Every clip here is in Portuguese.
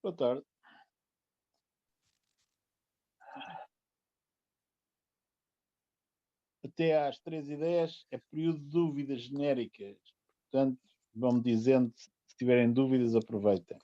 Boa tarde. Até às 3h10 é período de dúvidas genéricas. Portanto, vão-me dizendo, se tiverem dúvidas, aproveitem.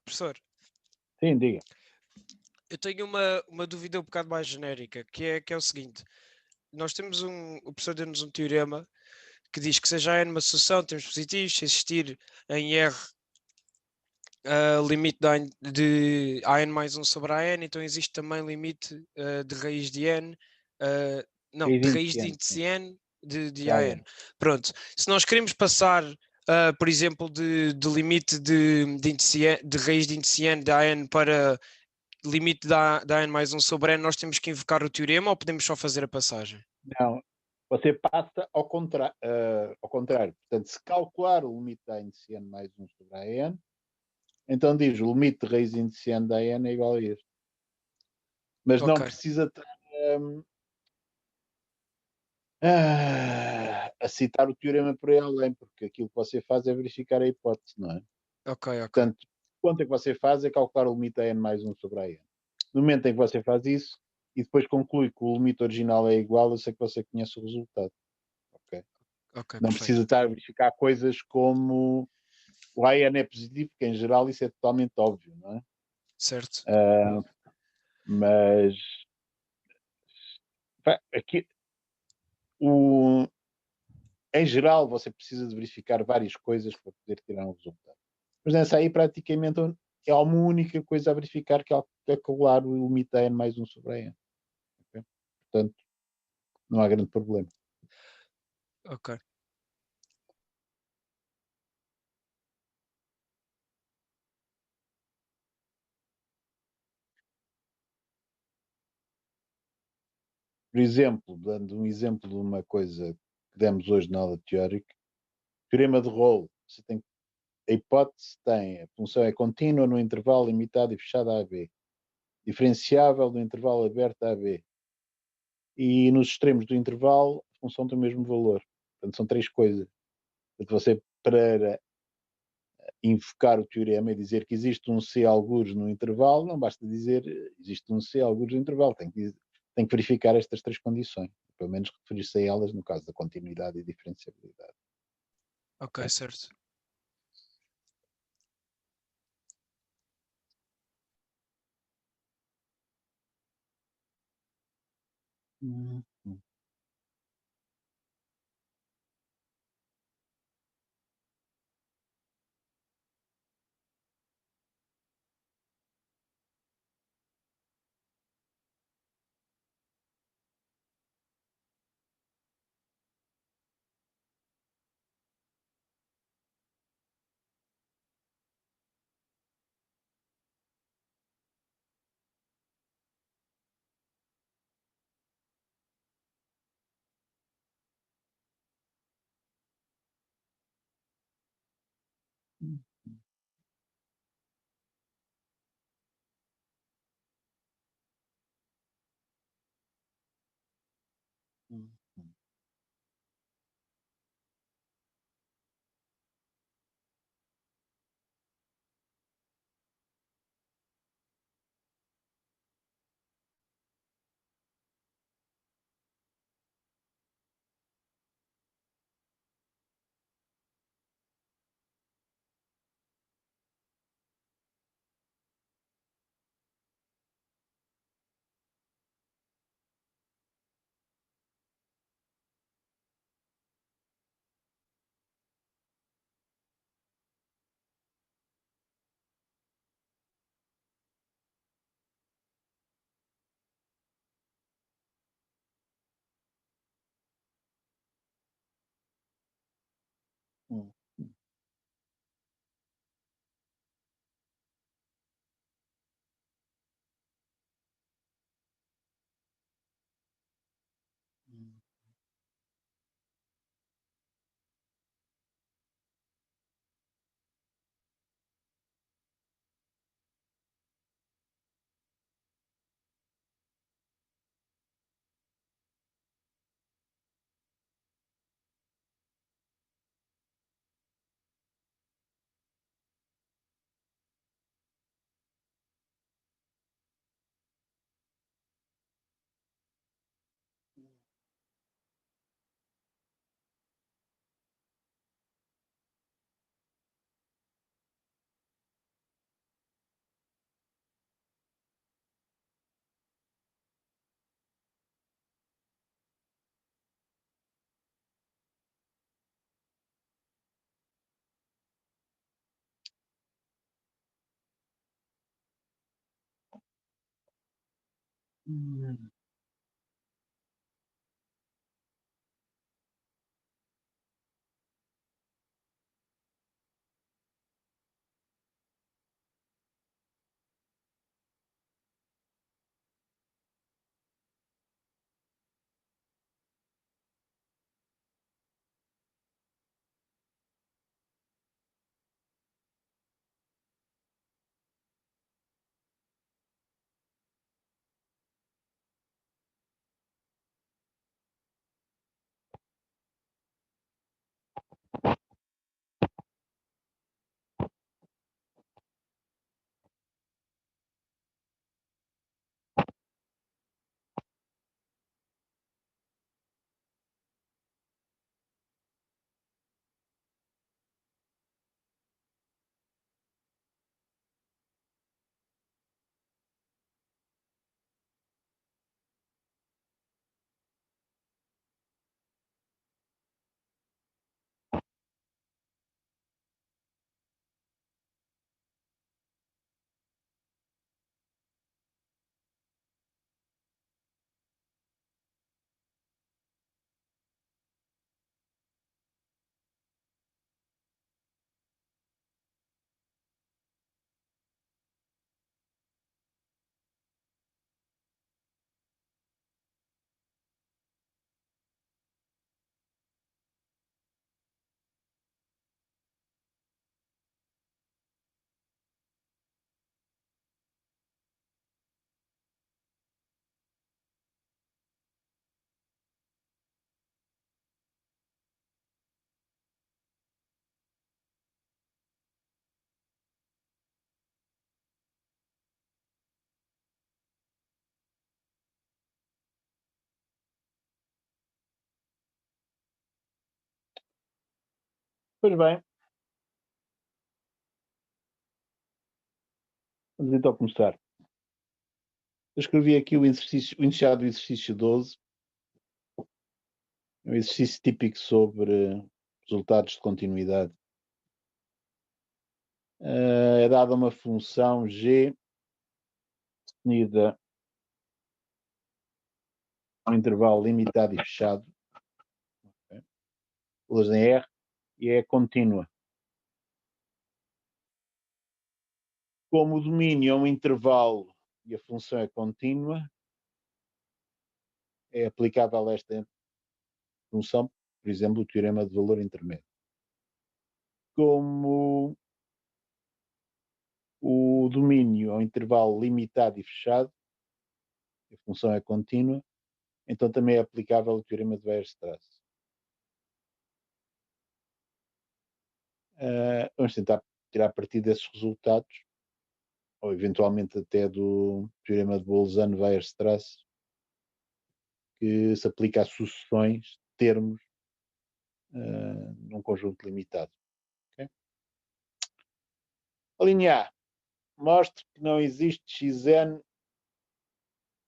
Professor, Sim, diga. eu tenho uma dúvida um bocado mais genérica, que é o seguinte: nós temos o professor deu-nos um teorema que diz que seja n uma sucessão, temos positivos, se existir em R limite de AN mais 1 sobre AN, então existe também limite de raiz de N, não, de raiz de índice N de AN. Pronto, se nós queremos passar, por exemplo, de limite de raiz de índice N de AN para limite da N mais 1 sobre N, nós temos que invocar o teorema ou podemos só fazer a passagem? Não, você passa ao contrário. Portanto, se calcular o limite da índice n mais 1 sobre a n, então diz o limite de raiz índice n da n é igual a este. Mas não Ok, precisa estar a citar o teorema por aí além, porque aquilo que você faz é verificar a hipótese, não é? ok. Portanto, a conta que você faz é calcular o limite a n mais 1 sobre a n. No momento em que você faz isso e depois conclui que o limite original é igual, eu sei que você conhece o resultado. Ok? Ok, Não precisa perfeito. estar a verificar coisas como o AN é positivo, porque em geral isso é totalmente óbvio, não é? Certo. Mas aqui, o, em geral você precisa de verificar várias coisas para poder tirar um resultado. Mas nessa aí praticamente é uma única coisa a verificar que é calcular o limite a n mais 1 sobre a n. Okay? Portanto, não há grande problema. Ok. Por exemplo, dando um exemplo de uma coisa que demos hoje na aula teórica, teorema de Rolle, você tem a hipótese tem, a função é contínua no intervalo limitado e fechado a B, diferenciável no intervalo aberto a B, e nos extremos do intervalo a função tem o mesmo valor. Portanto, são três coisas. Portanto, você, para invocar o teorema e dizer que existe um C algures no intervalo, não basta dizer existe um C algures no intervalo, tem que verificar estas três condições, pelo menos referir-se a elas no caso da continuidade e diferenciabilidade. Ok, certo. Uhum. Pois bem, vamos então começar. Eu escrevi aqui o enunciado do exercício 12, um exercício típico sobre resultados de continuidade. É dada uma função G definida a um intervalo limitado e fechado, em R, e é contínua. Como o domínio é um intervalo e a função é contínua, é aplicável a esta função, por exemplo, o teorema de valor intermédio. Como um intervalo limitado e fechado, a função é contínua, então também é aplicável o teorema de Weierstrass. Vamos tentar tirar partido desses resultados, ou eventualmente até do teorema de Bolzano-Weierstrass, que se aplica a sucessões de termos num conjunto limitado. Okay? A linha A mostra que não existe xn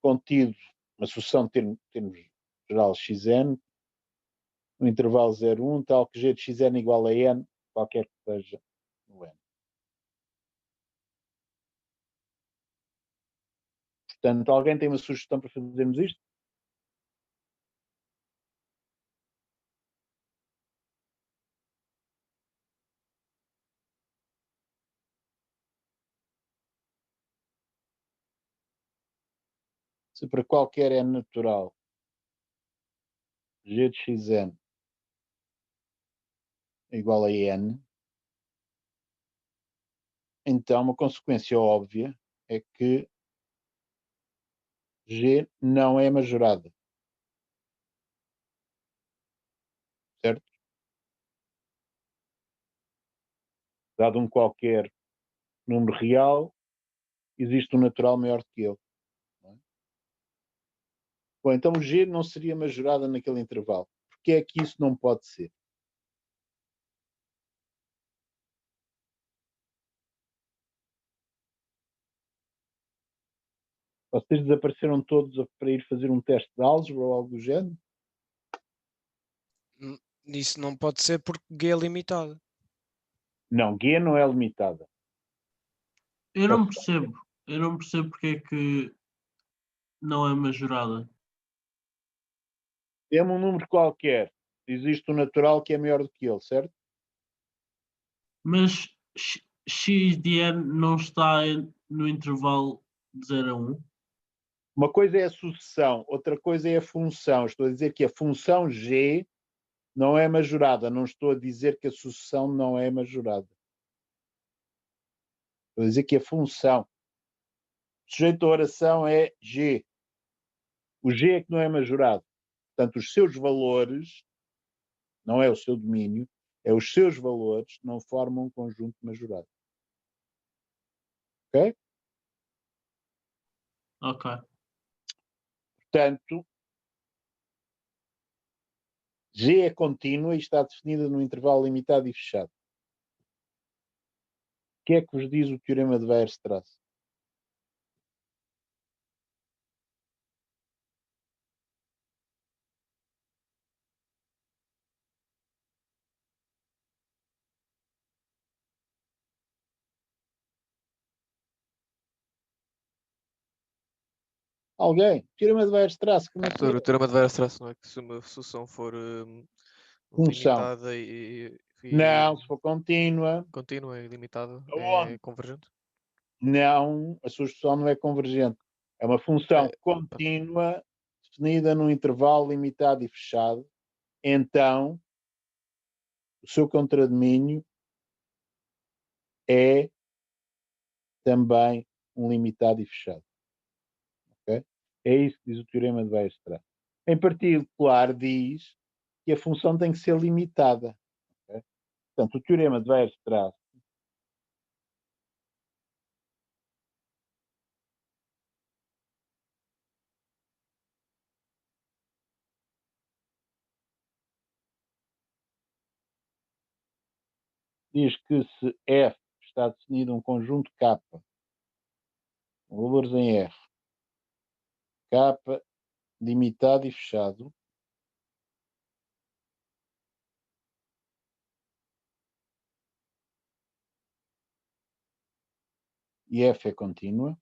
contido, uma sucessão de termos geral xn, no intervalo 0,1, tal que g de xn igual a n, qualquer que seja o n. Portanto, alguém tem uma sugestão para fazermos isto? Se para qualquer n natural g de xn é igual a n, então uma consequência óbvia é que g não é majorada. Certo? Dado um qualquer número real, existe um natural maior do que ele. Não é? Bom, então o g não seria majorada naquele intervalo. Porque é que isso não pode ser? Vocês desapareceram todos para ir fazer um teste de álgebra ou algo do género? Isso não pode ser porque G é limitado. Não, G não é limitada. Eu não percebo porque é que não é majorada. Dê-me um número qualquer. Existe um natural que é maior do que ele, certo? Mas x de n não está no intervalo de 0 a 1? Uma coisa é a sucessão, outra coisa é a função. Estou a dizer que a função G não é majorada. Não estou a dizer que a sucessão não é majorada. Estou a dizer que a função. O sujeito da oração é G. O G é que não é majorado. Portanto, os seus valores, não é o seu domínio, é os seus valores que não formam um conjunto majorado. Ok? Ok. Portanto, G é contínua e está definida num intervalo limitado e fechado. O que é que vos diz o teorema de Weierstrass? Alguém? Teorema de Weierstrass? Como é que é? O teorema de Weierstrass, não é? Que se uma sucessão for Função. limitada e Não, se for contínua. Contínua e limitada, Aonde? é convergente? Não, a sua sucessão não é convergente. É uma função contínua definida num intervalo limitado e fechado. Então, o seu contradomínio é também um limitado e fechado. Okay? É isso que diz o teorema de Weierstrass. Em particular, diz que a função tem que ser limitada. Okay? Portanto, o teorema de Weierstrass diz que se F está definido um conjunto K, com valores em R, K limitado e fechado, e F é contínua,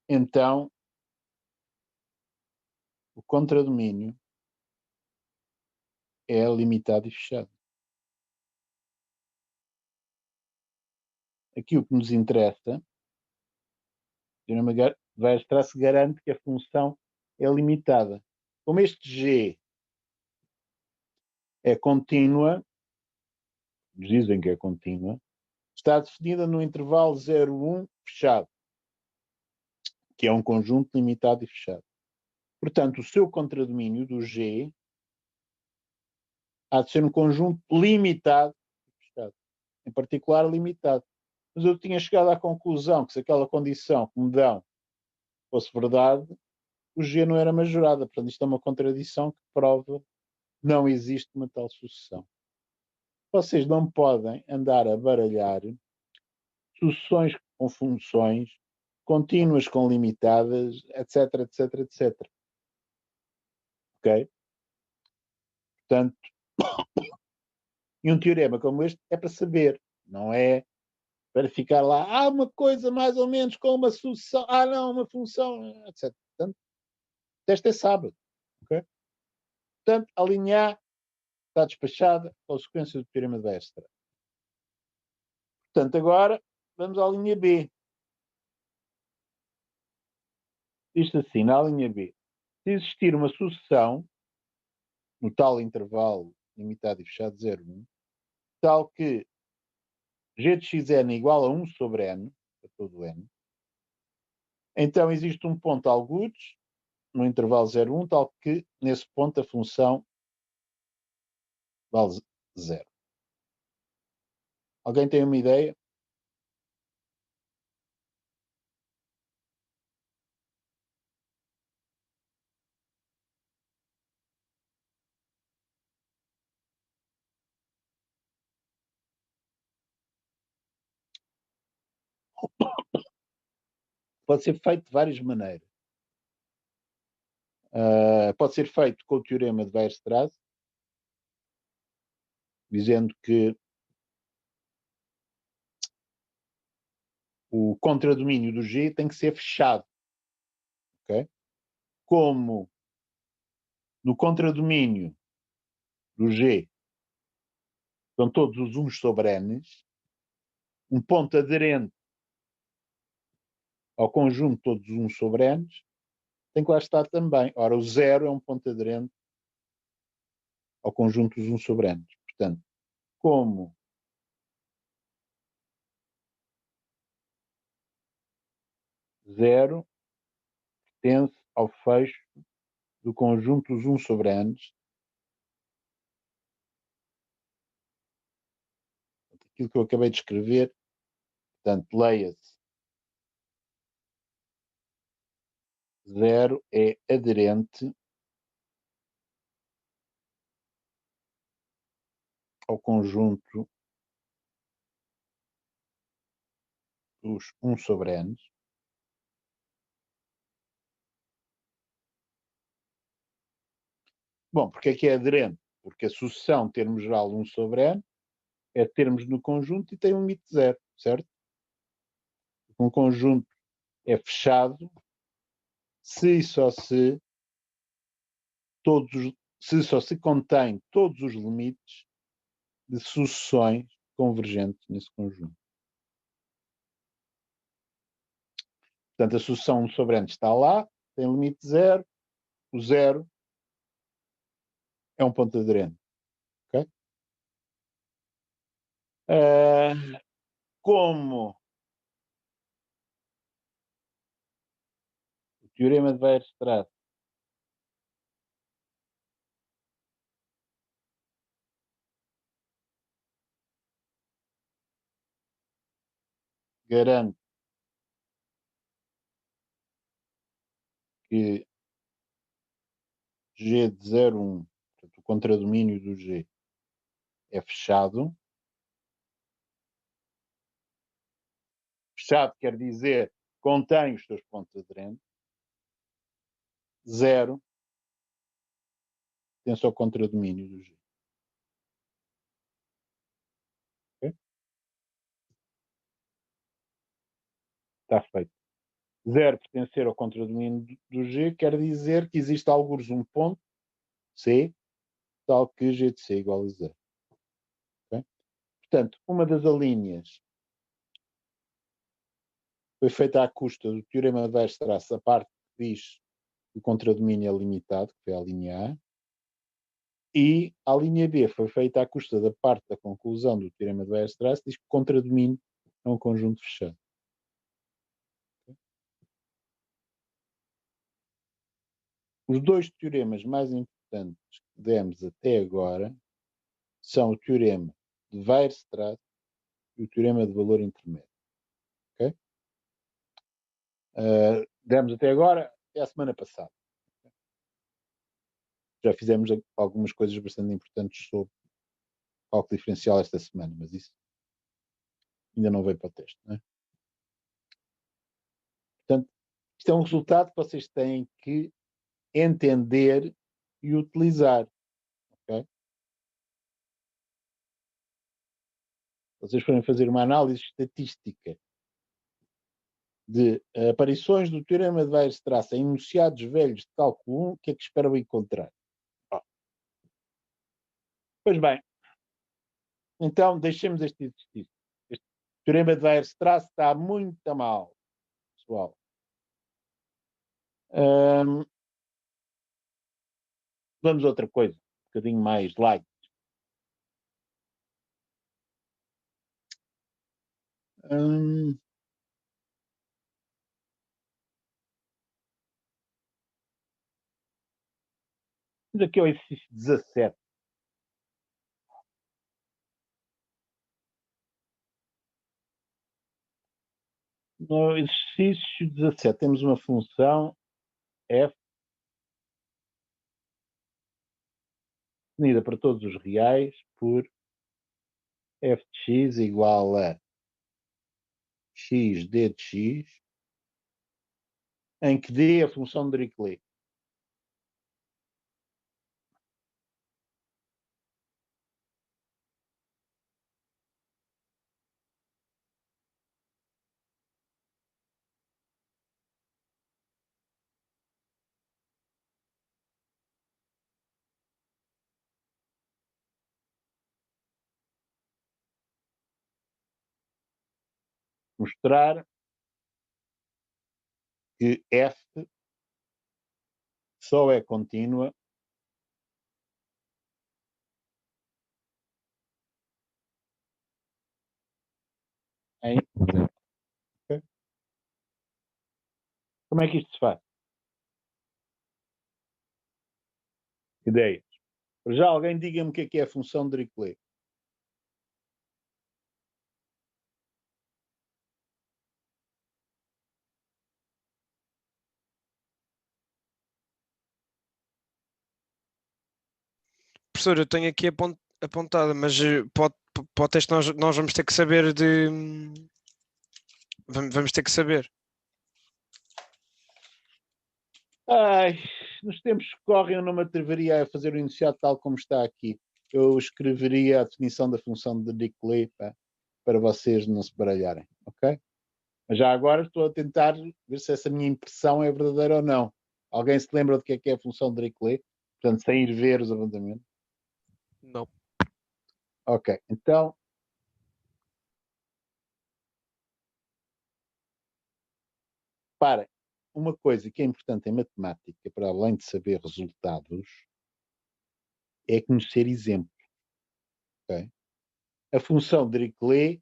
então o contradomínio é limitado e fechado. Aqui o que nos interessa, Weierstrass garante que a função é limitada. Como este G é contínua, nos dizem que é contínua, está definida no intervalo 0,1 fechado, que é um conjunto limitado e fechado. Portanto, o seu contradomínio do G há de ser um conjunto limitado e fechado. Em particular, limitado. Mas eu tinha chegado à conclusão que se aquela condição que me dão fosse verdade, o G não era majorada. Portanto, isto é uma contradição que prova que não existe uma tal sucessão. Vocês não podem andar a baralhar sucessões com funções, contínuas com limitadas, etc, etc, etc. Ok? Portanto, e um teorema como este é para saber, não é para ficar lá, uma coisa mais ou menos com uma sucessão, não, uma função, etc. Portanto, o teste é sábado. Ok? Portanto, a linha A está despachada, consequência do teorema de Weierstrass. Portanto, agora vamos à linha B. Isto assim, na linha B, se existir uma sucessão, no tal intervalo limitado e fechado 0,1, tal que g de xn é igual a 1 sobre n, para todo n, então existe um ponto algures no intervalo 0,1, tal que nesse ponto a função vale 0. Alguém tem uma ideia? Pode ser feito de várias maneiras. Pode ser feito com o teorema de Weierstrass, dizendo que o contradomínio do G tem que ser fechado. Okay? Como no contradomínio do G são todos os 1 sobre n, um ponto aderente ao conjunto de todos os 1 sobre n tem que lá estar também. Ora, o 0 é um ponto aderente ao conjunto dos 1 sobre n. Portanto, como zero pertence ao fecho do conjunto dos 1 sobre n, aquilo que eu acabei de escrever, portanto, leia-se, 0 é aderente ao conjunto dos 1 sobre n. Bom, porque é que é aderente? Porque a sucessão termo geral 1 sobre n é termos no conjunto e tem um limite de 0, certo? Um conjunto é fechado se e só se contém todos os limites de sucessões convergentes nesse conjunto. Portanto, a sucessão 1 sobre n está lá, tem limite de 0, o 0 é um ponto aderente. Okay? Como o teorema de Weierstrass garante que G de 0,1, portanto, o contradomínio do G é fechado. Fechado quer dizer contém os seus pontos aderentes. 0 tem só contradomínio do G. Okay? Está feito. 0 pertencer ao contradomínio do G quer dizer que existe alguns um ponto C tal que G de C igual a 0. Okay? Portanto, uma das alíneas foi feita à custa do teorema de Weierstrass, a parte que diz que o contradomínio é limitado, que foi a linha A. E a linha B foi feita à custa da parte da conclusão do teorema de Weierstrass, diz que o contradomínio é um conjunto fechado. Os dois teoremas mais importantes que demos até agora são o teorema de Weierstrass e o teorema de valor intermédio. Okay? Demos até agora, é a semana passada. Já fizemos algumas coisas bastante importantes sobre cálculo diferencial esta semana, mas isso ainda não veio para o texto. Não é? Portanto, isto é um resultado que vocês têm que entender e utilizar. Okay? Vocês forem fazer uma análise estatística de aparições do teorema de Weierstrass em enunciados velhos de cálculo 1, o que é que esperam encontrar? Pois bem, então deixemos este exercício. Este teorema de Weierstrass está muito mal, pessoal. Vamos a outra coisa, um bocadinho mais light. Mas aqui é o exercício 17. No exercício 17 temos uma função f definida para todos os reais por f de x igual a x d de x, em que d é a função de Dirichlet. Mostrar que f só é contínua em zero. Okay? Como é que isto se faz? Ideias. Já alguém diga-me o que é a função de Dirichlet. Professor, eu tenho aqui apontada, mas para o teste nós vamos ter que saber de. Vamos ter que saber. Ai, nos tempos que correm eu não me atreveria a fazer o enunciado tal como está aqui. Eu escreveria a definição da função de Dirichlet para vocês não se baralharem, ok? Mas já agora estou a tentar ver se essa minha impressão é verdadeira ou não. Alguém se lembra do que é a função de Dirichlet? Portanto, sem ir ver os apontamentos. Não. Ok, então para uma coisa que é importante em matemática, para além de saber resultados, é conhecer exemplos. Okay? A função de Dirichlet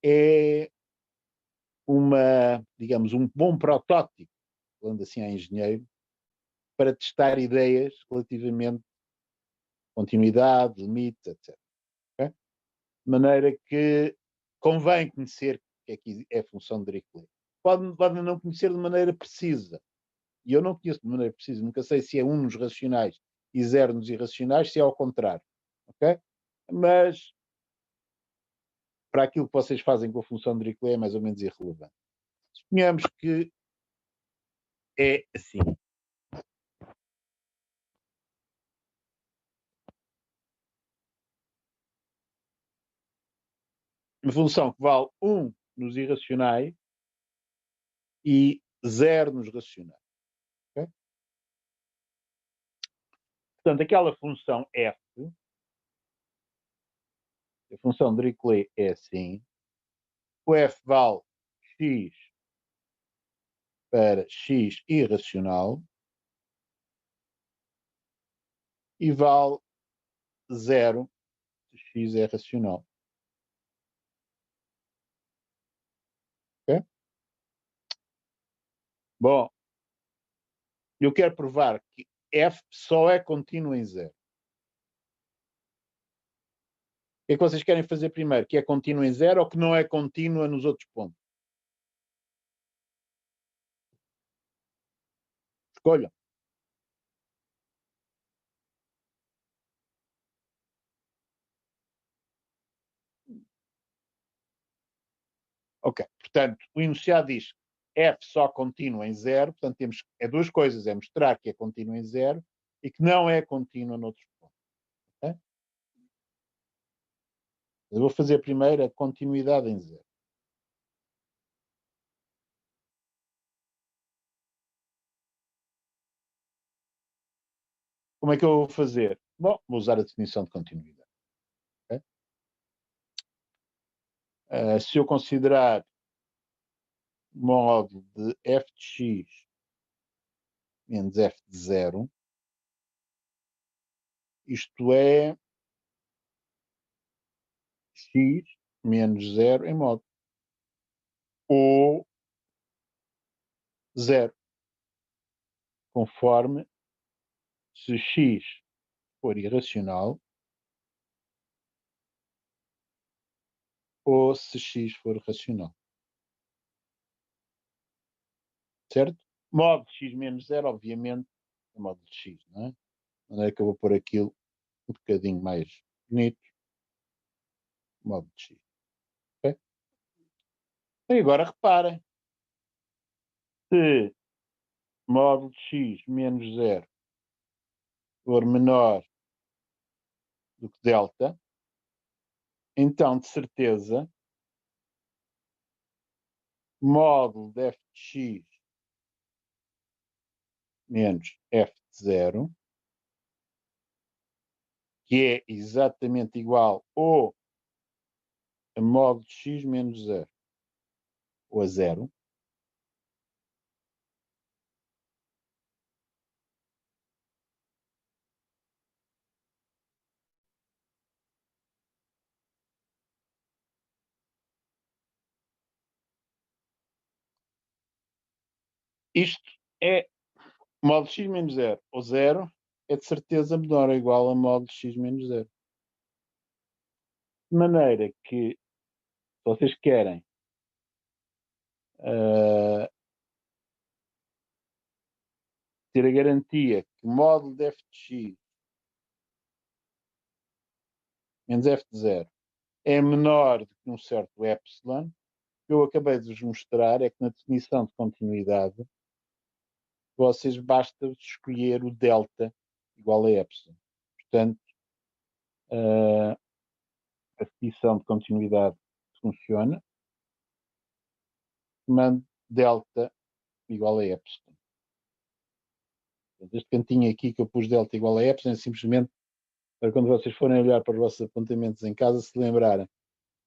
é digamos, um bom protótipo, falando assim a engenheiro, para testar ideias relativamente à continuidade, limites, etc. Okay? De maneira que convém conhecer o que é a função de Dirichlet. Pode não conhecer de maneira precisa. E eu não conheço de maneira precisa. Nunca sei se é 1 nos racionais e 0 nos irracionais, se é ao contrário. Ok? Mas para aquilo que vocês fazem com a função de Dirichlet é mais ou menos irrelevante. Suponhamos que é assim. Uma função que vale 1 nos irracionais e 0 nos racionais. Okay? Portanto, aquela função f, a função de Dirichlet é assim. O f vale x para x irracional e vale 0 se x é racional. Ok? Bom, eu quero provar que f só é contínuo em 0. O que é que vocês querem fazer primeiro? Que é contínuo em 0 ou que não é contínua nos outros pontos? Escolham. Ok, portanto, o enunciado diz f só contínuo em 0, portanto temos duas coisas, é mostrar que é contínuo em 0 e que não é contínuo noutros pontos. Okay? Eu vou fazer primeiro a continuidade em 0. Como é que eu vou fazer? Bom, vou usar a definição de continuidade. Okay? Se eu considerar módulo de f de x menos f de 0, isto é x menos 0 em módulo. Ou 0. Conforme se x for irracional ou se x for racional. Certo? Módulo de x menos 0, obviamente, é módulo de x, não é? De maneira que eu vou pôr aquilo um bocadinho mais bonito. Módulo de x. Okay? E agora reparem. Se módulo de x menos 0 for menor do que delta, então, de certeza, módulo de f de x menos f de 0, que é exatamente igual ou a módulo de x menos 0, ou a 0, isto é módulo de x menos 0 ou 0 é de certeza menor ou igual a módulo de x menos 0. De maneira que, se vocês querem ter a garantia que o módulo de f de x menos f de 0 é menor do que um certo epsilon, o que eu acabei de vos mostrar é que na definição de continuidade vocês basta escolher o delta igual a epsilon. Portanto, a definição de continuidade funciona, tomando delta igual a epsilon. Este cantinho aqui que eu pus delta igual a epsilon é simplesmente para quando vocês forem olhar para os vossos apontamentos em casa se lembrarem.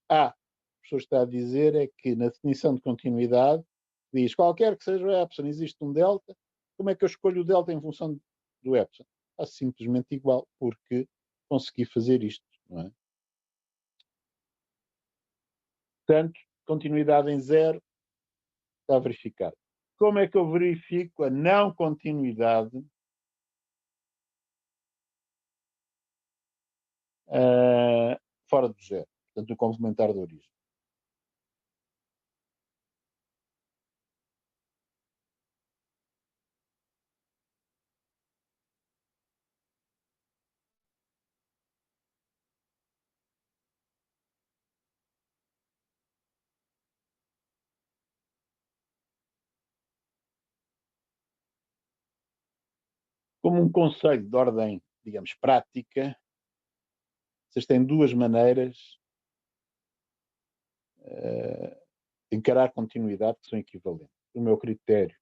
O professor está a dizer é que na definição de continuidade diz qualquer que seja o epsilon existe um delta, como é que eu escolho o delta em função do epsilon? Está simplesmente igual, porque consegui fazer isto, não é? Portanto, continuidade em 0 está verificado. Como é que eu verifico a não continuidade fora do 0? Portanto, o complementar da origem. Como um conceito de ordem, digamos, prática, vocês têm duas maneiras de encarar continuidade que são equivalentes. O meu critério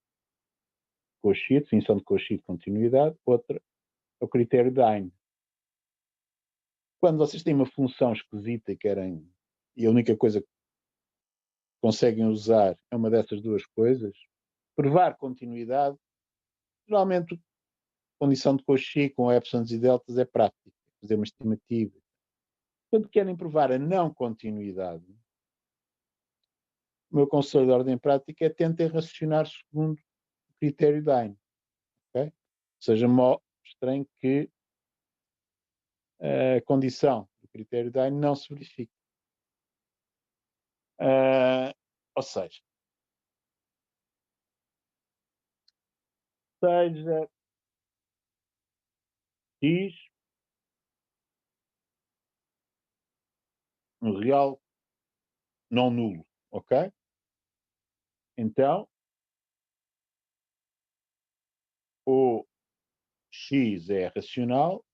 Cauchy, definição de Cauchy de continuidade, outra é o critério de Hein. Quando vocês têm uma função esquisita e a única coisa que conseguem usar é uma dessas duas coisas, provar continuidade, geralmente a condição de Cauchy com epsilons e deltas é prática. fazer uma estimativa. Quando querem provar a não continuidade, o meu conselho de ordem prática é tentem raciocinar segundo o critério da AINE. Okay? Ou seja, mostrem que a condição do critério da AINE não se verifica. Ou seja, X um real não nulo, ok? Então, ou X é racional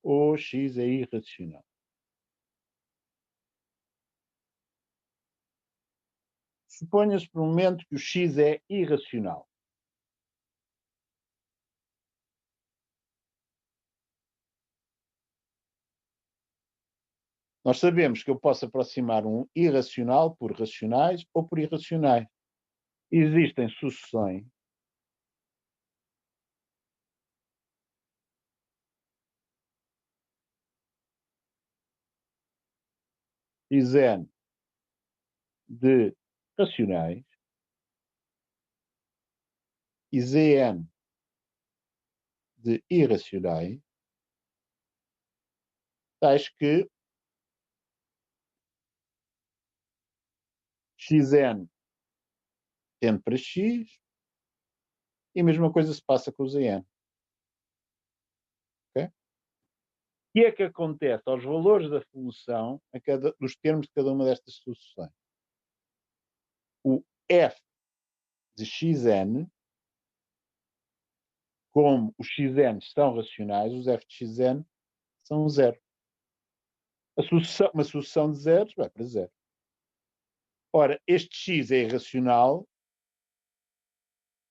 ou X é irracional. Suponha-se por um momento que o X é irracional. Nós sabemos que eu posso aproximar um irracional por racionais ou por irracionais. Existem sucessões Xn de racionais e Zn de irracionais, tais que Xn tende para X e a mesma coisa se passa com o Zn. Okay? O que é que acontece aos valores da função dos termos de cada uma destas sucessões? O f de Xn, como os Xn são racionais, os f de Xn são zero. Uma sucessão de zeros vai para zero. Ora, este x é irracional,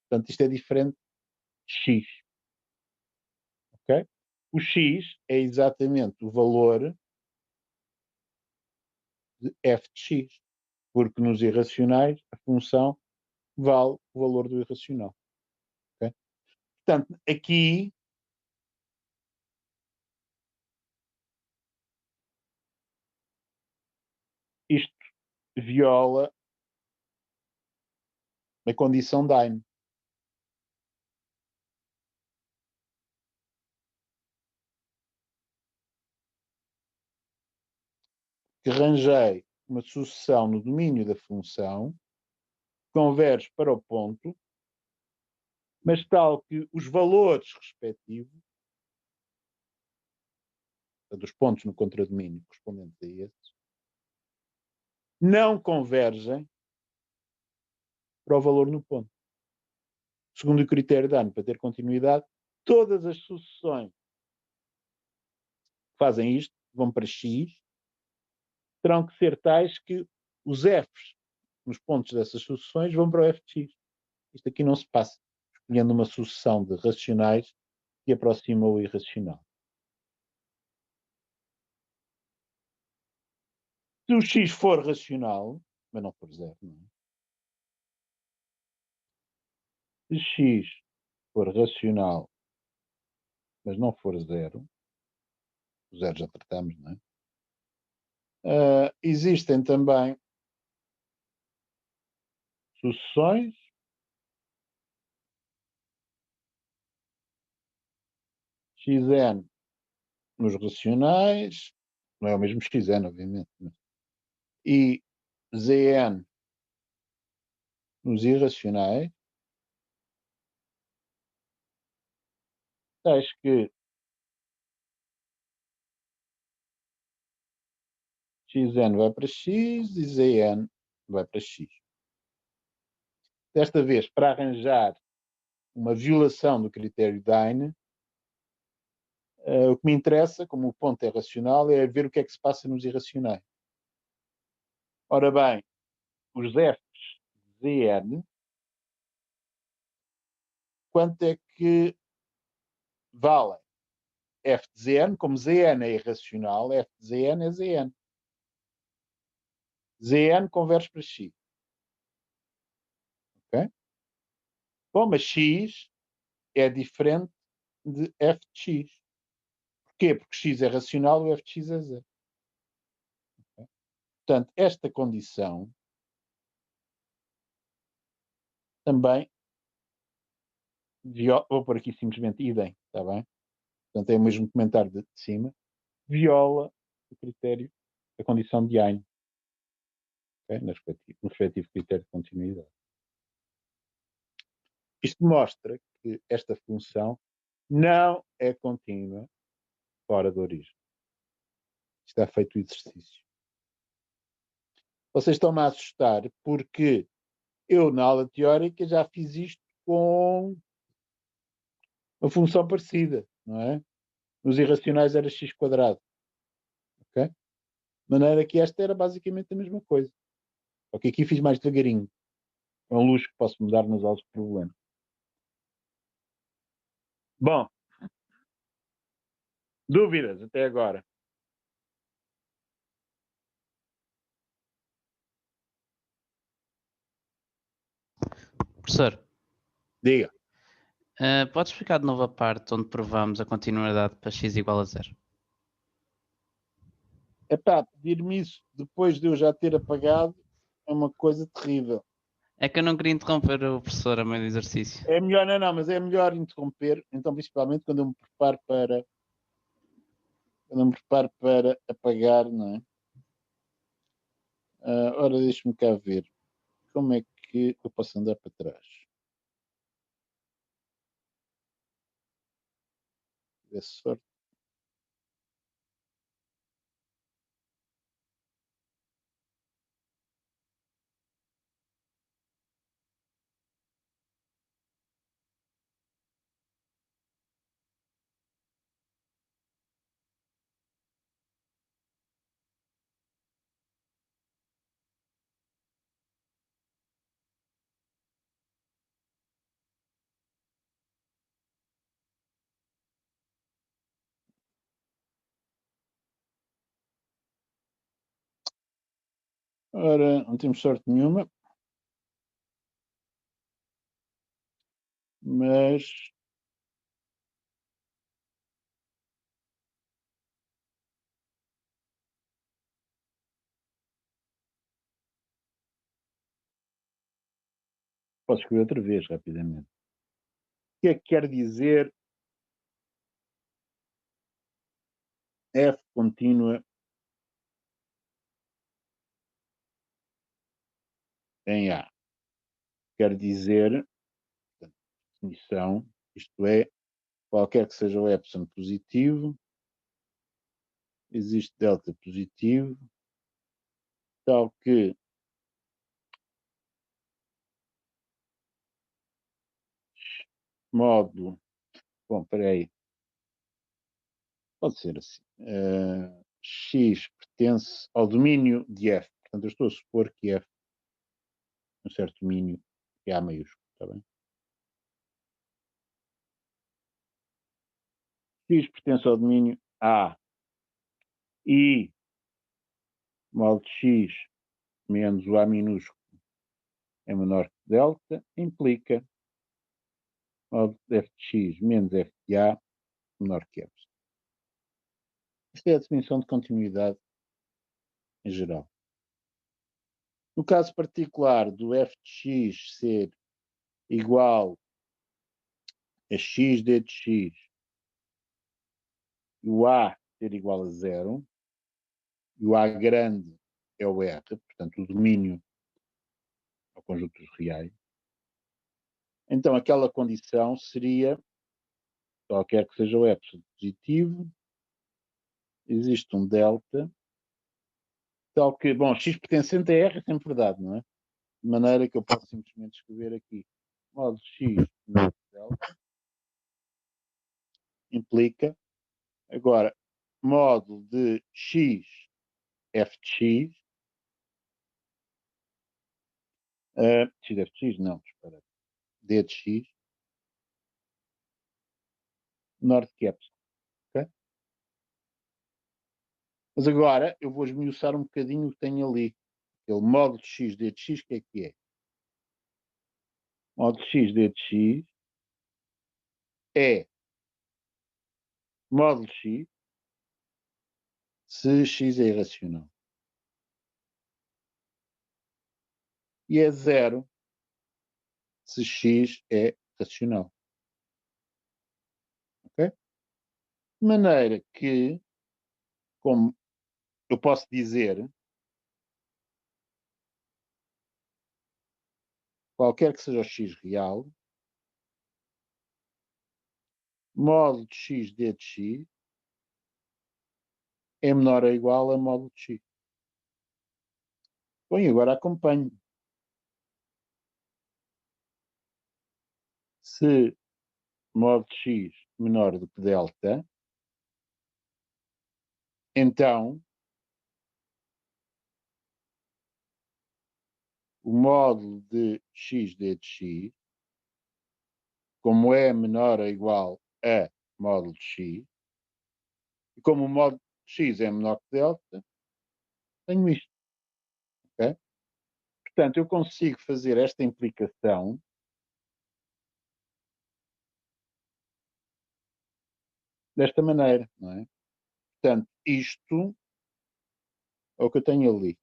portanto isto é diferente de x. Okay? O x é exatamente o valor de f de x, porque nos irracionais a função vale o valor do irracional. Okay? Portanto, aqui isto viola a condição de AINE. Que arranjei uma sucessão no domínio da função, converge para o ponto, mas tal que os valores respectivos dos pontos no contradomínio correspondentes a esses não convergem para o valor no ponto. Segundo o critério de AINE, para ter continuidade, todas as sucessões que fazem isto, vão para X, terão que ser tais que os Fs nos pontos dessas sucessões vão para o F de X. Isto aqui não se passa, escolhendo uma sucessão de racionais que aproxima o irracional. Se o X for racional, mas não for zero, não é? Se X for racional, mas não for zero, o zero já tratamos, não é? Existem também sucessões Xn nos racionais, não é o mesmo Xn, obviamente, mas, e Zn nos irracionais, tais que Xn vai para X e Zn vai para X. Desta vez, para arranjar uma violação do critério de AINE, o que me interessa, como o ponto é racional, é ver o que é que se passa nos irracionais. Ora bem, os Fs de Zn, quanto é que valem? F de Zn, como Zn é irracional, F de Zn é Zn. Zn converge para X. Ok? Bom, mas X é diferente de F de X. Porquê? Porque x é racional e o f de x é 0. Okay? Portanto, esta condição também vou pôr aqui simplesmente idem, está bem? Portanto, é o mesmo comentário de cima, viola o critério, a condição de Ein, okay? No respectivo critério de continuidade. Isto mostra que esta função não é contínua fora da origem. Está feito o exercício. Vocês estão-me a assustar porque eu, na aula teórica, já fiz isto com uma função parecida, não é? Nos irracionais era x². Ok? De maneira que esta era basicamente a mesma coisa. Só que aqui fiz mais devagarinho. É um luxo que posso mudar nos altos problemas. Bom. Dúvidas até agora? Professor, Diga. pode explicar de novo a parte onde provamos a continuidade para x igual a 0? Epá, pedir-me isso depois de eu já ter apagado é uma coisa terrível. É que eu não queria interromper o professor a meio do exercício. É melhor, não, mas é melhor interromper, então principalmente quando eu me preparo para apagar, não é? Ora, deixa-me cá ver. Como é que eu posso andar para trás? É sorte. Ora, não temos sorte nenhuma. Mas posso escrever outra vez rapidamente. O que é que quer dizer f contínua em A? Quer dizer, portanto, definição, isto é, qualquer que seja o epsilon positivo, existe delta positivo, tal que módulo, bom, espera aí, pode ser assim, x pertence ao domínio de f, portanto eu estou a supor que f é um certo domínio que é A maiúsculo, está bem? X pertence ao domínio A e módulo de x menos o A minúsculo é menor que delta, implica módulo de f de x menos f de A menor que epsilon. Esta é a definição de continuidade em geral. No caso particular do f de x ser igual a x d de x e o A ser igual a 0, e o A grande é o R, portanto o domínio ao conjunto dos reais, então aquela condição seria, qualquer que seja o epsilon positivo, existe um delta, tal que, bom, x pertencente a R é sempre verdade, não é? De maneira que eu posso simplesmente escrever aqui, módulo x menos delta, implica, agora, módulo de x, f de x, x f de x, não, espera, d de x, menor que epsilon, ok? Mas agora eu vou esmiuçar um bocadinho o que tenho ali. Aquele módulo de x d de x, o que é? Módulo de x d de x é módulo de x se x é irracional. E é 0 se x é racional. Ok? De maneira que, como eu posso dizer, qualquer que seja o x real, módulo de x d de x é menor ou igual a módulo de x. Bom, e agora acompanho. Se módulo de x menor do que delta, então o módulo de x d de x, como é menor ou igual a módulo de x, e como o módulo de x é menor que delta, tenho isto. Okay? Portanto, eu consigo fazer esta implicação desta maneira, não é? Portanto, isto é o que eu tenho ali.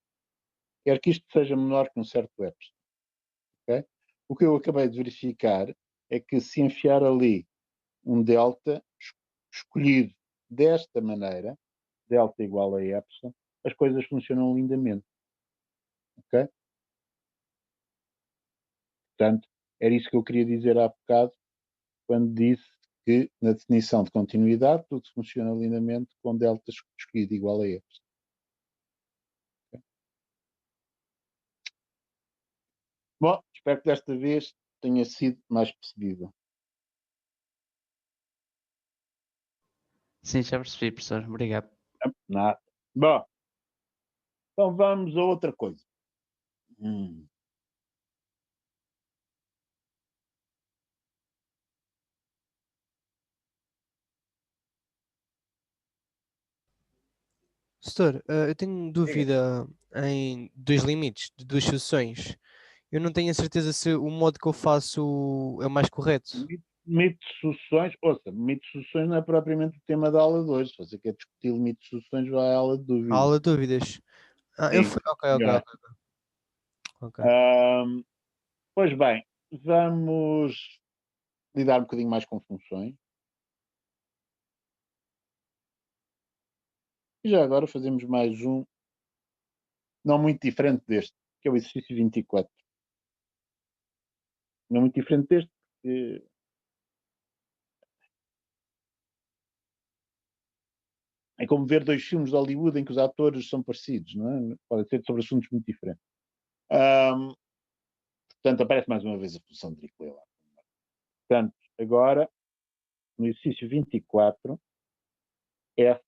Quero que isto seja menor que um certo epsilon. Okay? O que eu acabei de verificar é que se enfiar ali um delta escolhido desta maneira, delta igual a epsilon, as coisas funcionam lindamente. Ok? Portanto, era isso que eu queria dizer há bocado, quando disse que na definição de continuidade tudo funciona lindamente com delta escolhido igual a epsilon. Okay? Bom, espero que desta vez tenha sido mais percebido. Sim, já percebi, professor. Obrigado. Nada. Bom, então vamos a outra coisa. Setor, eu tenho dúvida em dois limites, de duas soluções. Eu não tenho a certeza se o modo que eu faço é o mais correto. Limite de sucessões, ouça, limite de sucessões não é propriamente o tema da aula de hoje. Se você quer discutir limite de sucessões, vai à aula de A dúvidas. aula de dúvidas. Eu Sim, fui. Ok. Ok. Pois bem, vamos lidar um bocadinho mais com funções. E já agora fazemos mais um, não muito diferente deste, que é o exercício 24. Não muito diferente deste, porque é como ver dois filmes de Hollywood em que os atores são parecidos, não é? Pode ser sobre assuntos muito diferentes. Portanto, aparece mais uma vez a função de Dirichlet lá. Portanto, agora, no exercício 24, F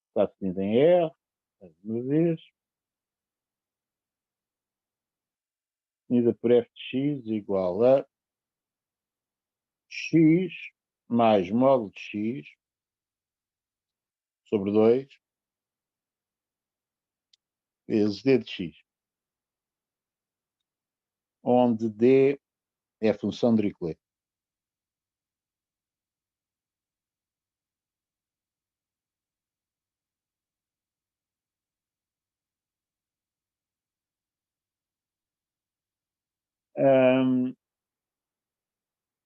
está definido em R, mais uma vez, definida por f de x igual a x mais módulo de x sobre 2 vezes d de x, onde d é a função de Dirichlet.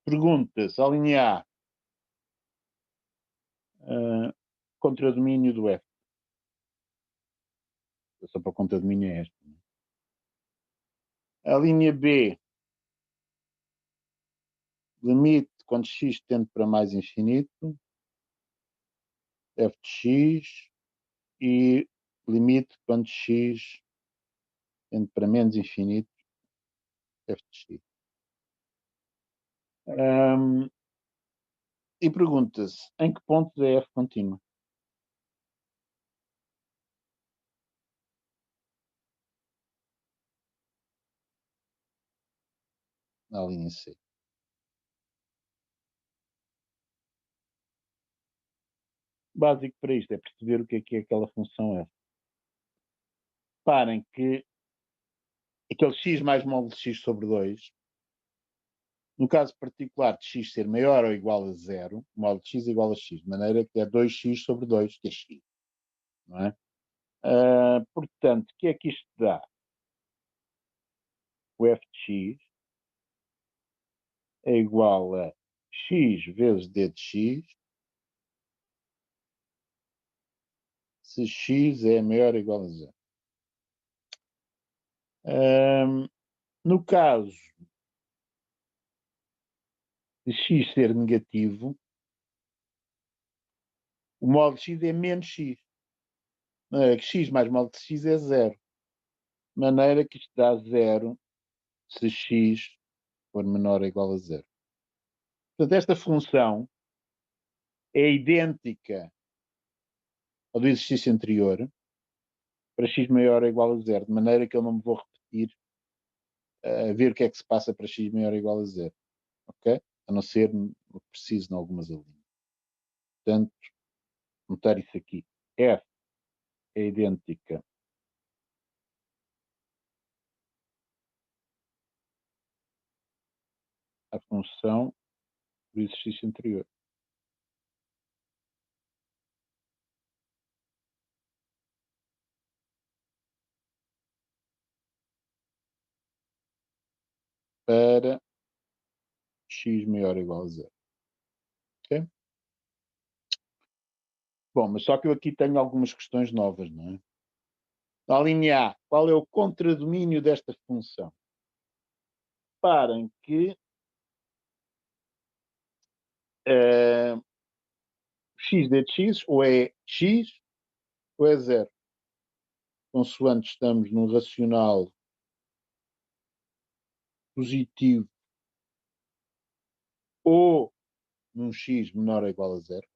Pergunta-se, a linha A, contradomínio do F. Só para o contradomínio é esta. A linha B, limite quando x tende para mais infinito, f de x, e limite quando x tende para menos infinito, f de x. E pergunta-se, em que pontos é f contínua? Na linha C. Básico para isto é perceber o que é aquela função f. Reparem que aquele x mais módulo de x sobre 2, no caso particular de x ser maior ou igual a 0, módulo de x igual a x, de maneira que é 2x sobre 2, que é x. não é? Portanto, o que é que isto dá? O f de x é igual a x vezes d de x, se x é maior ou igual a zero. No caso de x ser negativo, o módulo de x é menos x. De maneira que x mais módulo de x é zero. De maneira que isto dá zero se x for menor ou igual a zero. Portanto, esta função é idêntica ao do exercício anterior para x maior ou igual a zero, de maneira que eu não me vou repetir a ver o que é que se passa para x maior ou igual a zero. Ok? A não ser preciso em algumas linhas. Portanto, notar isso aqui. F é idêntica à função do exercício anterior. Para x maior ou igual a zero. Ok? Bom, mas só que eu aqui tenho algumas questões novas, não é? Na linha A, qual é o contradomínio desta função? Reparem que x de x ou é x ou é zero. Consoante estamos num racional positivo ou num x menor ou igual a zero.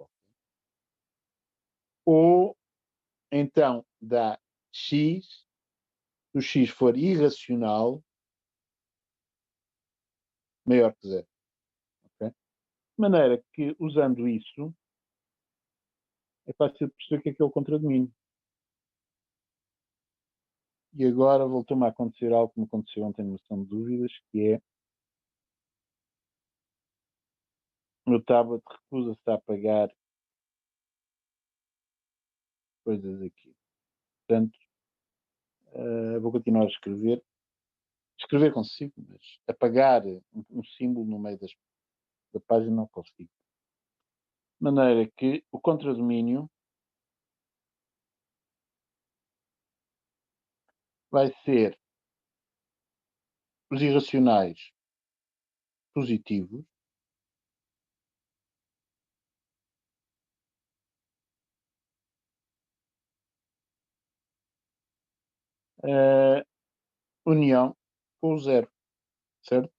Ou então dá x, se o x for irracional, maior que zero. Okay? De maneira que, usando isso, é fácil perceber o que é o contradomínio. E agora voltou-me a acontecer algo que me aconteceu ontem numa sessão de dúvidas, que é o meu tablet recusa-se a apagar coisas aqui. Portanto, vou continuar a escrever. Escrever consigo, mas apagar um símbolo no meio da página não consigo. De maneira que o contradomínio vai ser os irracionais positivos união com o zero, certo?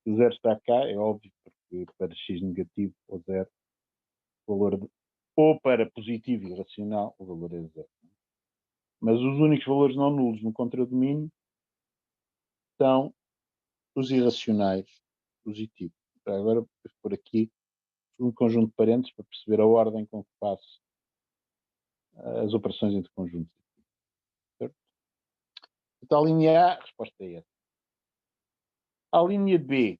O zero está cá, é óbvio, porque para x negativo ou zero, o valor ou para positivo e racional, o valor é zero. Mas os únicos valores não nulos no contradomínio são os irracionais positivos. Agora vou pôr aqui um conjunto de parênteses para perceber a ordem com que faço as operações entre conjuntos. Certo? Então, a linha A, a resposta é essa. A linha B,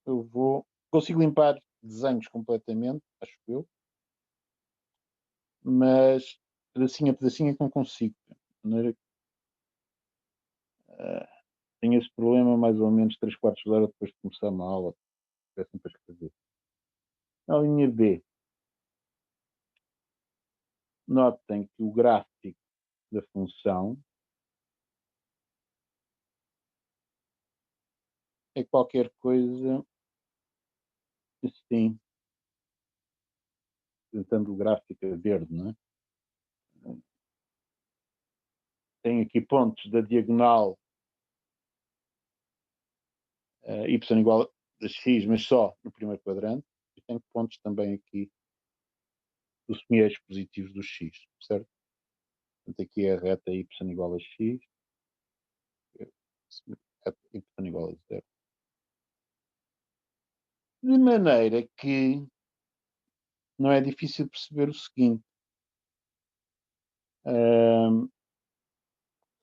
eu consigo limpar desenhos completamente, acho eu, mas pedacinho a pedacinho é que não consigo. De maneira que tenho esse problema mais ou menos 3/4 de hora depois de começar uma aula. Peço-me para escrever. A linha B, notem que o gráfico da função é qualquer coisa assim, tentando o gráfico a verde, não é? Tem aqui pontos da diagonal y igual a x, mas só no primeiro quadrante, e tem pontos também aqui dos semi-eixos positivos do x, certo? Portanto, aqui é a reta y igual a x, reta y igual a zero. De maneira que não é difícil perceber o seguinte.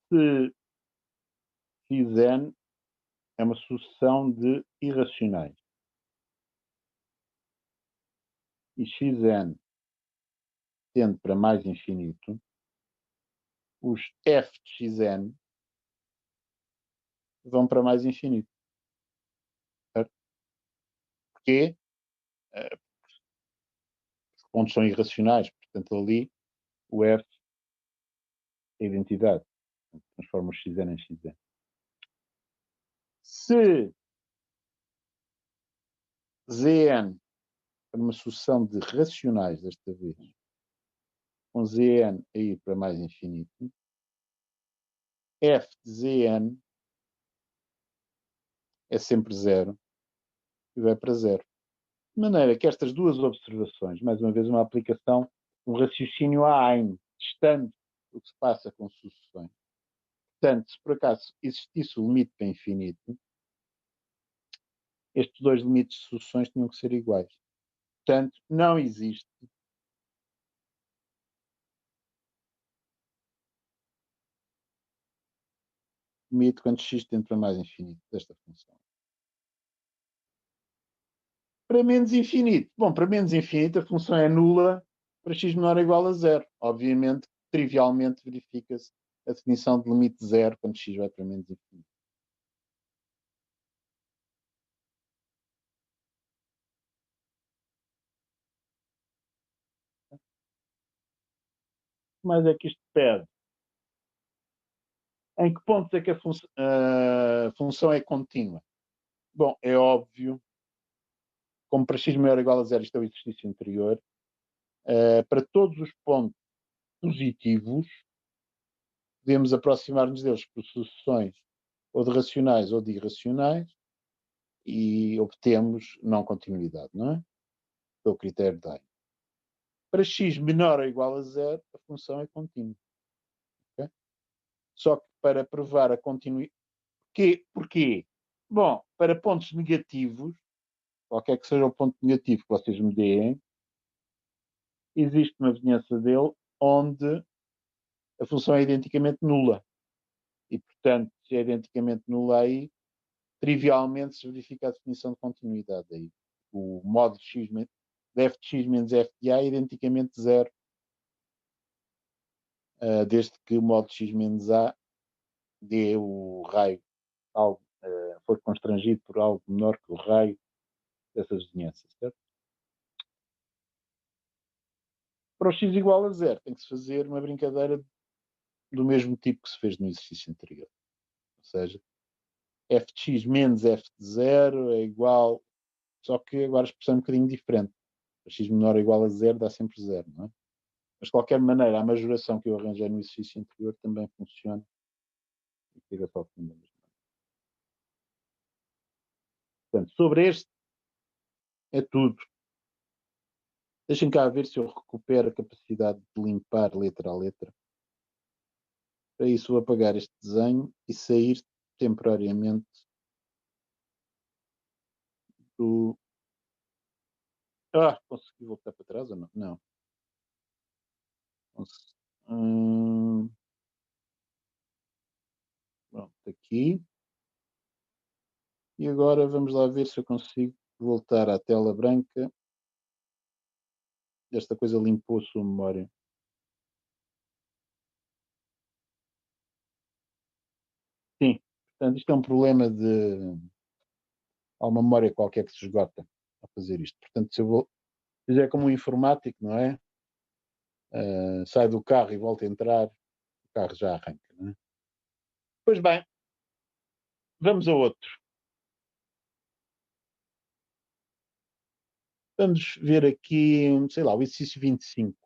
Se xn é uma sucessão de irracionais e xn tende para mais infinito, os f de xn vão para mais infinito. Certo? Porquê? Os pontos são irracionais, portanto ali o f é a identidade. Transforma o xn em xn. Se Zn para uma sucessão de racionais, desta vez, com Zn a ir para mais infinito, f de Zn é sempre zero e vai para zero. De maneira que estas duas observações, mais uma vez uma aplicação, um raciocínio a Hein, testando o que se passa com sucessões. Portanto, se por acaso existisse o limite para infinito, estes dois limites de sucessões tinham que ser iguais. Portanto, não existe limite quando x tende para mais infinito desta função. Para menos infinito. Bom, para menos infinito a função é nula para x menor ou igual a zero. Obviamente, trivialmente verifica-se a definição de limite zero quando x vai para menos infinito. O que mais é que isto pede? Em que pontos é que a função é contínua? Bom, é óbvio, como para x maior ou igual a zero, isto é o exercício anterior, para todos os pontos positivos, podemos aproximar-nos deles por sucessões ou de racionais ou de irracionais e obtemos não continuidade, não é? Pelo critério de Hein. Para x menor ou igual a zero, a função é contínua. Okay? Só que para provar a continuidade... Porquê? Bom, para pontos negativos, qualquer que seja o ponto negativo que vocês me deem, existe uma vizinhança dele onde a função é identicamente nula. E, portanto, se é identicamente nula aí, trivialmente se verifica a definição de continuidade aí. O modo de x de f de x menos f de a é identicamente zero, desde que o modo de x menos a dê o raio, algo, for constrangido por algo menor que o raio dessas vizinhanças, certo? Para o x igual a zero, tem que se fazer uma brincadeira do mesmo tipo que se fez no exercício anterior. Ou seja, f de x menos f de zero é igual, só que agora a expressão é um bocadinho diferente. Para x menor ou igual a zero dá sempre zero, não é? Mas de qualquer maneira, a majoração que eu arranjei no exercício anterior também funciona e chega ao fim da mesma. Portanto, sobre este é tudo. Deixem cá ver se eu recupero a capacidade de limpar letra a letra. Para isso vou apagar este desenho e sair temporariamente do... consegui voltar para trás ou não? Não. Pronto, aqui. E agora vamos lá ver se eu consigo voltar à tela branca. Esta coisa limpou a sua memória. Sim, portanto, isto é um problema de... Há uma memória qualquer que se esgota a fazer isto. Portanto, se eu vou fizer como um informático, não é? Sai do carro e volta a entrar, o carro já arranca, não é? Pois bem, vamos a outro. Vamos ver aqui, sei lá, o exercício 25.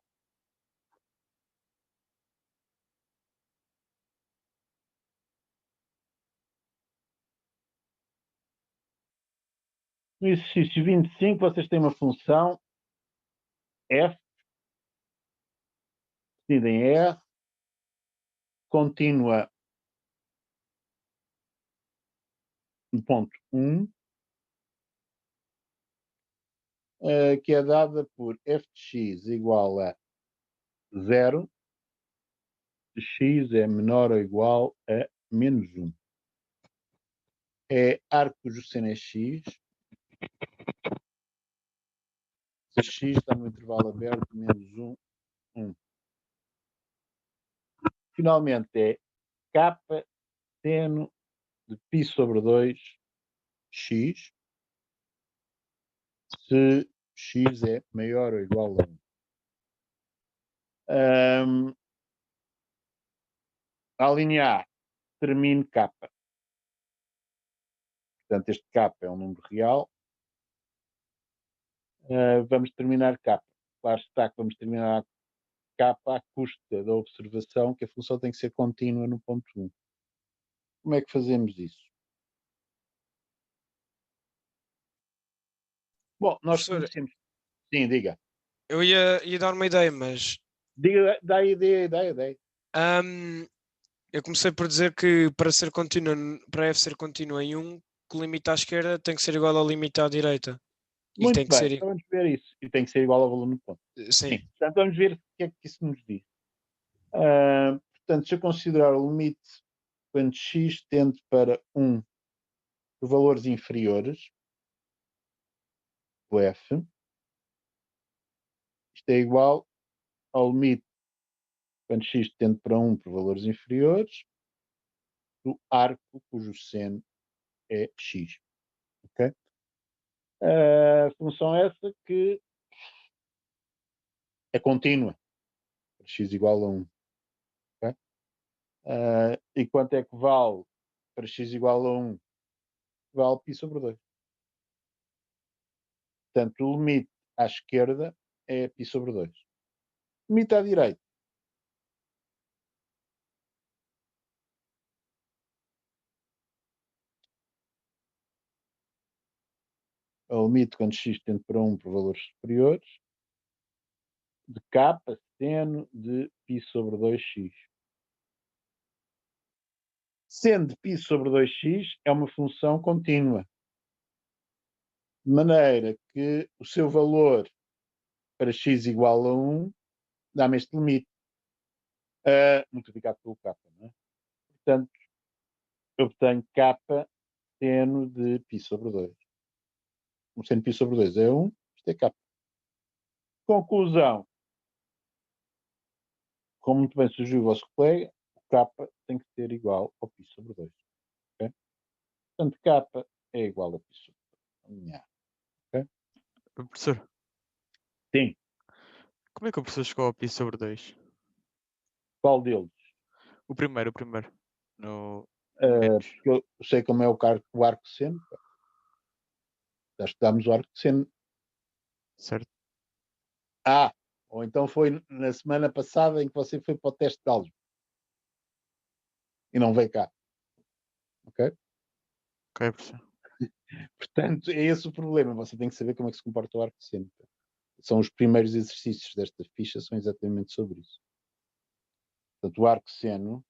No exercício 25, vocês têm uma função f, definida em R, contínua no ponto 1, que é dada por f de x igual a 0, se x é menor ou igual a menos 1. É arco cujo seno é x, se x está no intervalo aberto, menos 1 1. Finalmente é K seno de π sobre 2 x, se x é maior ou igual a 1. A linha A, termine K. Portanto, este K é um número real. Vamos terminar K. Claro está que vamos terminar K à custa da observação que a função tem que ser contínua no ponto 1. Como é que fazemos isso? Bom, nós Professor, conhecemos. Sim, diga. eu ia dar uma ideia, mas Diga, dá a ideia. eu comecei por dizer que para F ser contínua em 1, que o limite à esquerda tem que ser igual ao limite à direita. E Muito tem que bem, ser. então vamos ver isso. E tem que ser igual ao valor no ponto. Sim. Portanto, vamos ver o que é que isso nos diz. Portanto, se eu considerar o limite quando x tende para 1 por valores inferiores, o f, isto é igual ao limite quando x tende para 1 por valores inferiores do arco cujo seno é x. Ok? A função essa que é contínua, para x igual a 1. Okay? E quanto é que vale para x igual a 1? Vale π sobre 2. Portanto, o limite à esquerda é π sobre 2. O limite à direita. É o limite quando x tende para 1 por valores superiores de K seno de π sobre 2x. Seno de π sobre 2x é uma função contínua. De maneira que o seu valor para x igual a 1 dá-me este limite. Multiplicado pelo K. Não é? Portanto, eu obtenho K seno de π sobre 2. O seno de π sobre 2 é 1, isto é K. Conclusão. Como muito bem sugeriu o vosso colega, o K tem que ser igual ao π sobre 2. Okay? Portanto, K é igual a π sobre 2. Okay? Professor, Sim. como é que o professor chegou ao π sobre 2? Qual deles? O primeiro. No Porque eu sei como é o arco seno. Já estudámos o arco seno. certo. Ou então foi na semana passada em que você foi para o teste de álgebra. E não veio cá. Ok? Ok, professor. Portanto, é esse o problema. Você tem que saber como é que se comporta o arco seno. São os primeiros exercícios desta ficha, são exatamente sobre isso. Portanto, o arco seno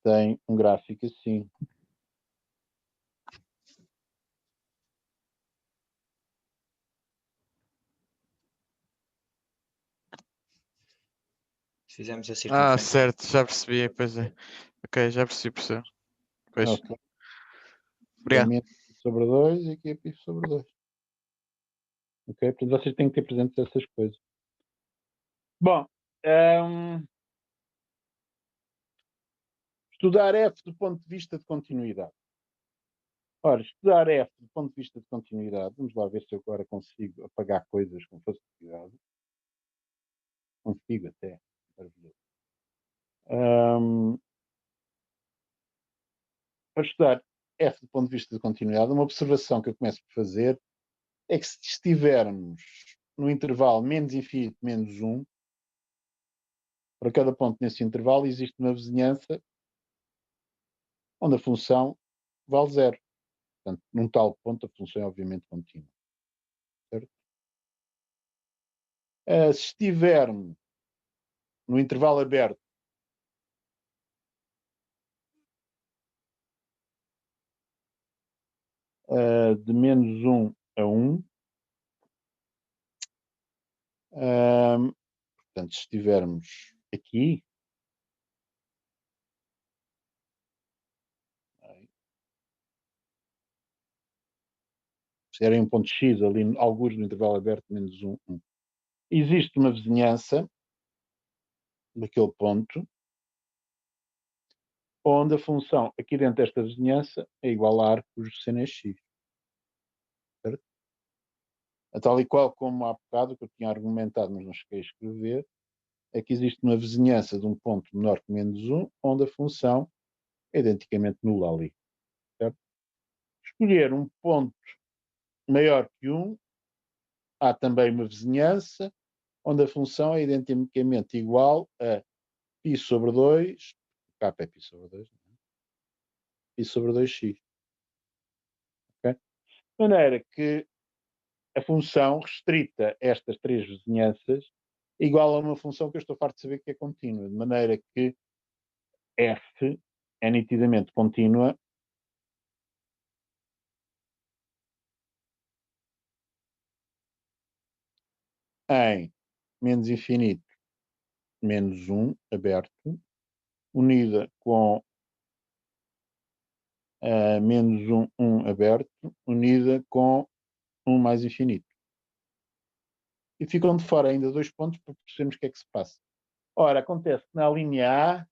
tem um gráfico assim. Fizemos a circunferência. Certo, já percebi, pois é. Ok, já percebi, professor. Pois. Okay. Obrigado. Π sobre 2 e aqui é π sobre 2. Ok? Portanto, vocês têm que ter presentes essas coisas. Bom, estudar F do ponto de vista de continuidade. Ora, estudar F do ponto de vista de continuidade, vamos lá ver se eu agora consigo apagar coisas com facilidade. Consigo até. Maravilhoso. Para estudar F do ponto de vista de continuidade, uma observação que eu começo por fazer é que se estivermos no intervalo menos infinito menos 1, para cada ponto nesse intervalo existe uma vizinhança onde a função vale 0. Portanto, num tal ponto a função é obviamente contínua. Certo? Se estivermos no intervalo aberto de menos 1 a 1, portanto, se estivermos aqui, se era um ponto X ali, alguns no intervalo aberto, menos 1, 1. existe uma vizinhança daquele ponto onde a função aqui dentro desta vizinhança é igual a ar cujo seno é x. Certo? A tal e qual como há bocado que eu tinha argumentado, mas não cheguei a escrever, é que existe uma vizinhança de um ponto menor que menos 1, onde a função é identicamente nula ali. Certo? Escolher um ponto maior que 1, há também uma vizinhança onde a função é identicamente igual a π sobre 2, k é π sobre 2, π sobre 2x. Okay? De maneira que a função restrita estas três vizinhanças igual a uma função que eu estou farto de saber que é contínua, de maneira que f é nitidamente contínua em menos infinito menos 1 aberto, unida com menos 1 aberto, unida com 1 mais infinito. E ficam de fora ainda 2 pontos para percebermos o que é que se passa. Ora, acontece que na linha A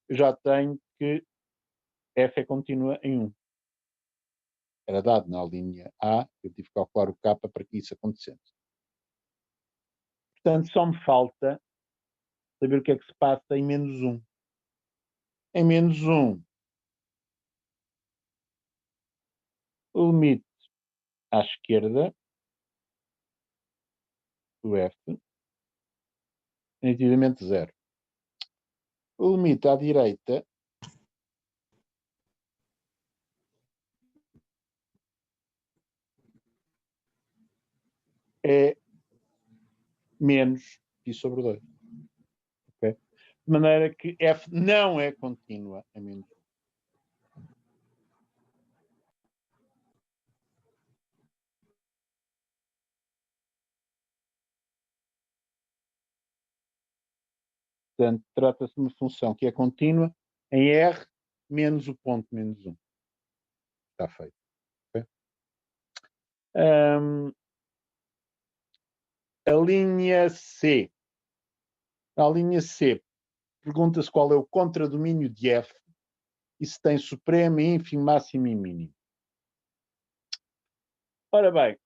eu já tenho que f é contínua em 1. Era dado na linha A, eu tive que calcular o k para que isso acontecesse. Portanto, só me falta saber o que é que se passa em menos 1. Em menos 1, o limite à esquerda do f é nitidamente 0. O limite à direita é menos π sobre 2. Okay? De maneira que f não é contínua a menos 1. Portanto, trata-se de uma função que é contínua em R menos o ponto menos 1. Está feito. Okay? A linha C. Na linha C, pergunta-se qual é o contradomínio de F e se tem supremo, ínfimo, máximo e mínimo. Ora bem,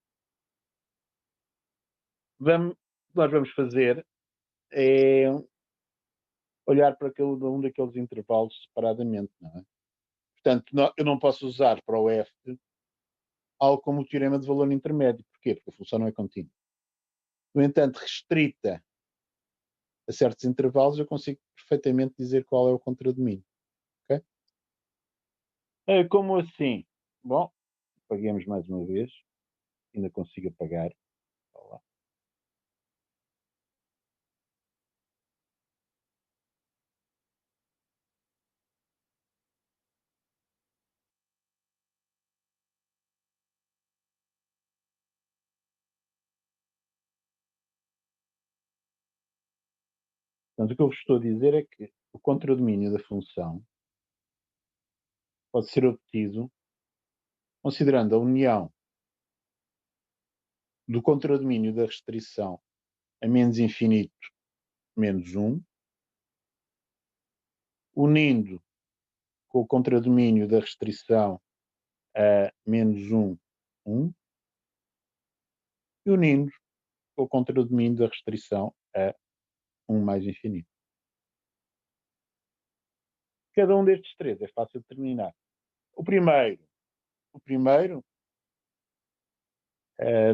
nós vamos fazer é olhar para um daqueles intervalos separadamente, não é? Portanto, eu não posso usar para o F algo como o teorema de valor intermédio. Porquê? Porque a função não é contínua. No entanto, restrita a certos intervalos, eu consigo perfeitamente dizer qual é o contradomínio. Okay? Como assim? Bom, paguemos mais uma vez. Ainda consigo apagar. Olá. Portanto, o que eu vos estou a dizer é que o contradomínio da função pode ser obtido considerando a união do contradomínio da restrição a menos infinito menos 1, unindo com o contradomínio da restrição a menos 1, 1, e unindo com o contradomínio da restrição a 1 mais infinito. Cada um destes três é fácil de determinar. O primeiro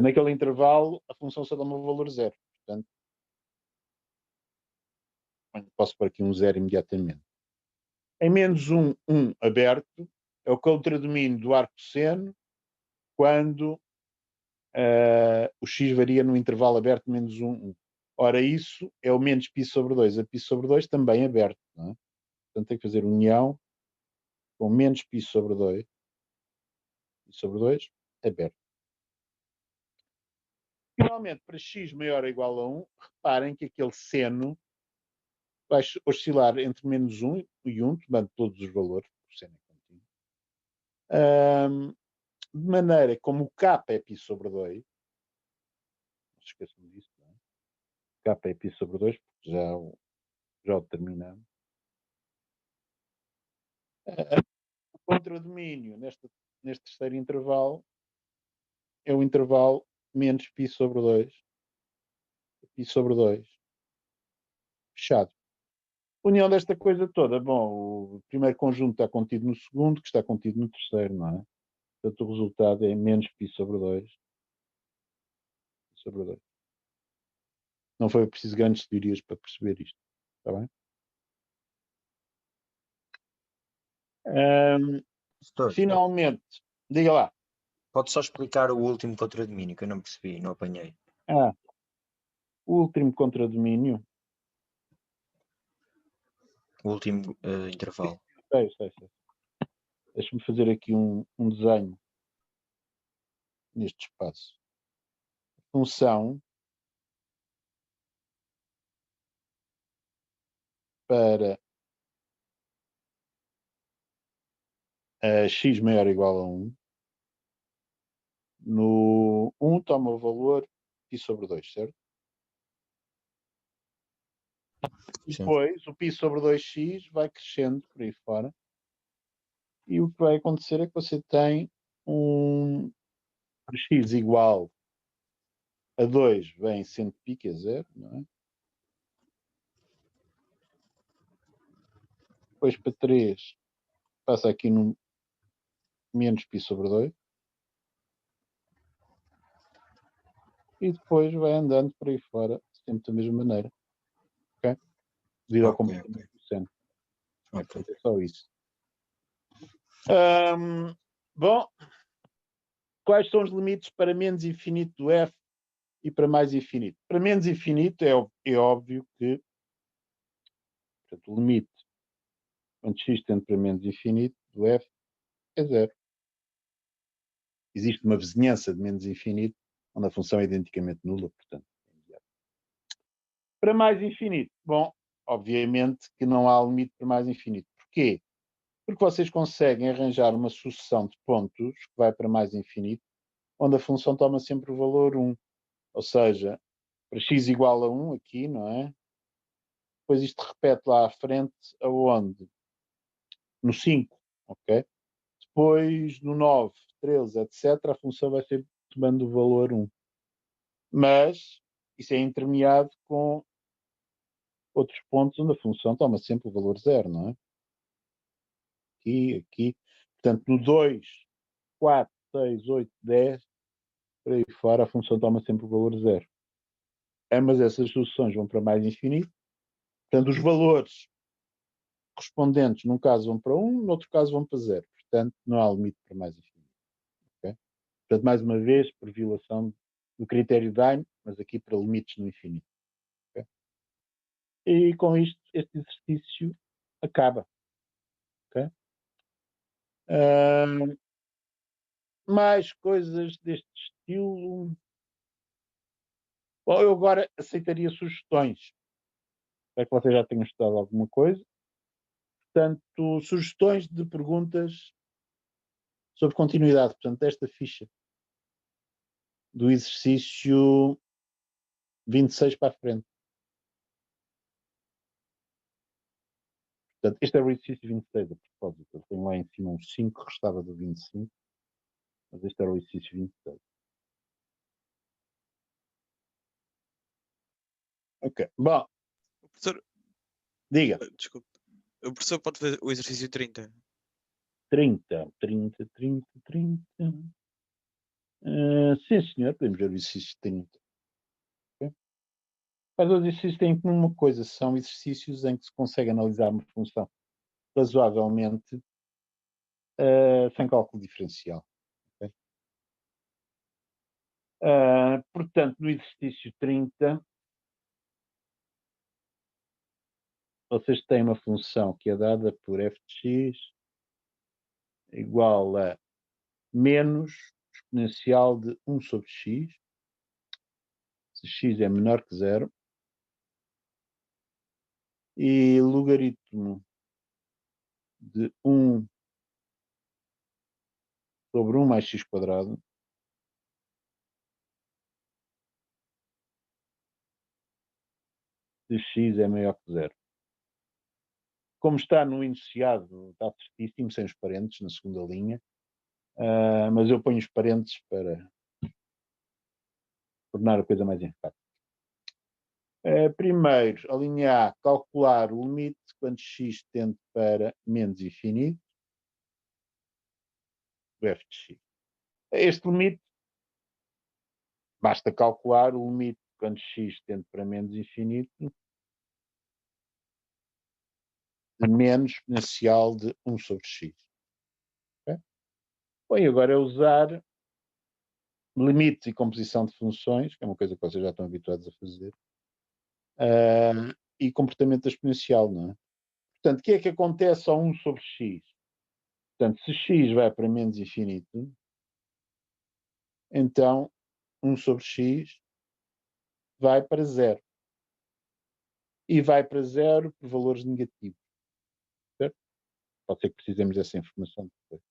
naquele intervalo, a função só dá um valor 0. Portanto, posso pôr aqui um 0 imediatamente. Em menos 1, 1 aberto, é o contradomínio do arco seno quando o x varia no intervalo aberto menos 1, 1. Ora, isso é o menos π sobre 2. A π sobre 2 também aberto. Não é? Portanto, tem que fazer união com menos π sobre 2. π sobre 2 aberto. Finalmente, para x maior ou igual a 1, reparem que aquele seno vai oscilar entre menos 1 e 1, tomando todos os valores, o seno é contínuo. De maneira como o k é π sobre 2, não se esqueçam disso, não é? K é π sobre 2, porque já o determinamos. O contradomínio neste terceiro intervalo é o intervalo menos π sobre 2. π sobre 2. Fechado. União desta coisa toda. Bom, o primeiro conjunto está contido no segundo, que está contido no terceiro, não é? Portanto, o resultado é menos π sobre 2. Sobre 2. Não foi preciso grandes teorias para perceber isto. Está bem? Doutor, Finalmente, diga lá. pode só explicar o último contradomínio, que eu não percebi, não apanhei. O último contradomínio. O último intervalo. Sei. Deixa-me fazer aqui um desenho neste espaço. Função para x maior ou igual a 1. No 1 toma o valor π sobre 2, certo? Sim. Depois, o π sobre 2x vai crescendo por aí fora. E o que vai acontecer é que você tem para x igual a 2 vem sendo π, que é 0, não é? Depois para 3 passa aqui no menos π sobre 2. E depois vai andando por aí fora, sempre da mesma maneira. Ok? Devido ao comportamento do centro. Ok. É só isso. Bom, quais são os limites para menos infinito do f e para mais infinito? Para menos infinito é óbvio que, portanto, o limite quando x tende para menos infinito do f é 0. Existe uma vizinhança de menos infinito onde a função é identicamente nula, portanto. Para mais infinito, bom, obviamente que não há limite para mais infinito. Porquê? Porque vocês conseguem arranjar uma sucessão de pontos que vai para mais infinito, onde a função toma sempre o valor 1. Ou seja, para x igual a 1 aqui, não é? Depois isto repete lá à frente, aonde? No 5, ok? Depois no 9, 13, etc., a função vai sempre tomando o valor 1. Mas isso é intermeado com outros pontos onde a função toma sempre o valor 0, não é? Aqui. Portanto, no 2, 4, 6, 8, 10, por aí fora, a função toma sempre o valor 0. Ambas essas soluções vão para mais infinito. Portanto, os valores correspondentes, num caso vão para 1, no outro caso vão para 0. Portanto, não há limite para mais infinito. Okay? Portanto, mais uma vez, por violação do critério de Dine, mas aqui para limites no infinito. Okay? E com isto, este exercício acaba. Okay? Mais coisas deste estilo. Bom, eu agora aceitaria sugestões. Espero que vocês já tenham estudado alguma coisa. Portanto, sugestões de perguntas sobre continuidade. Portanto, esta ficha do exercício 26 para a frente. Portanto, este é o exercício 26, a propósito. Eu tenho lá em cima uns 5, restava do 25. Mas este era o exercício 26. Ok. Bom, O professor, diga. desculpe. O professor pode fazer o exercício 30. 30. Sim, senhor. Podemos ver o exercício 30. Okay? Mas os exercícios têm uma coisa. São exercícios em que se consegue analisar uma função razoavelmente sem cálculo diferencial. Okay? Portanto, no exercício 30, vocês têm uma função que é dada por f de x igual a menos exponencial de 1 sobre x, se x é menor que 0, e logaritmo de 1 sobre 1 mais x quadrado, se x é maior que 0. Como está no enunciado, está certíssimo, sem os parênteses, na segunda linha, mas eu ponho os parênteses para tornar a coisa mais enfática. Primeiro, a linha A, calcular o limite quando x tende para menos infinito, do f de x. Este limite, basta calcular o limite quando x tende para menos infinito, de menos exponencial de 1 sobre x. Okay? Bom, agora é usar limites e composição de funções, que é uma coisa que vocês já estão habituados a fazer, e comportamento exponencial, não é? Portanto, o que é que acontece a 1 sobre x? Portanto, se x vai para menos infinito, então 1 sobre x vai para 0. E vai para 0 por valores negativos. Certo? Pode ser que precisemos dessa informação depois.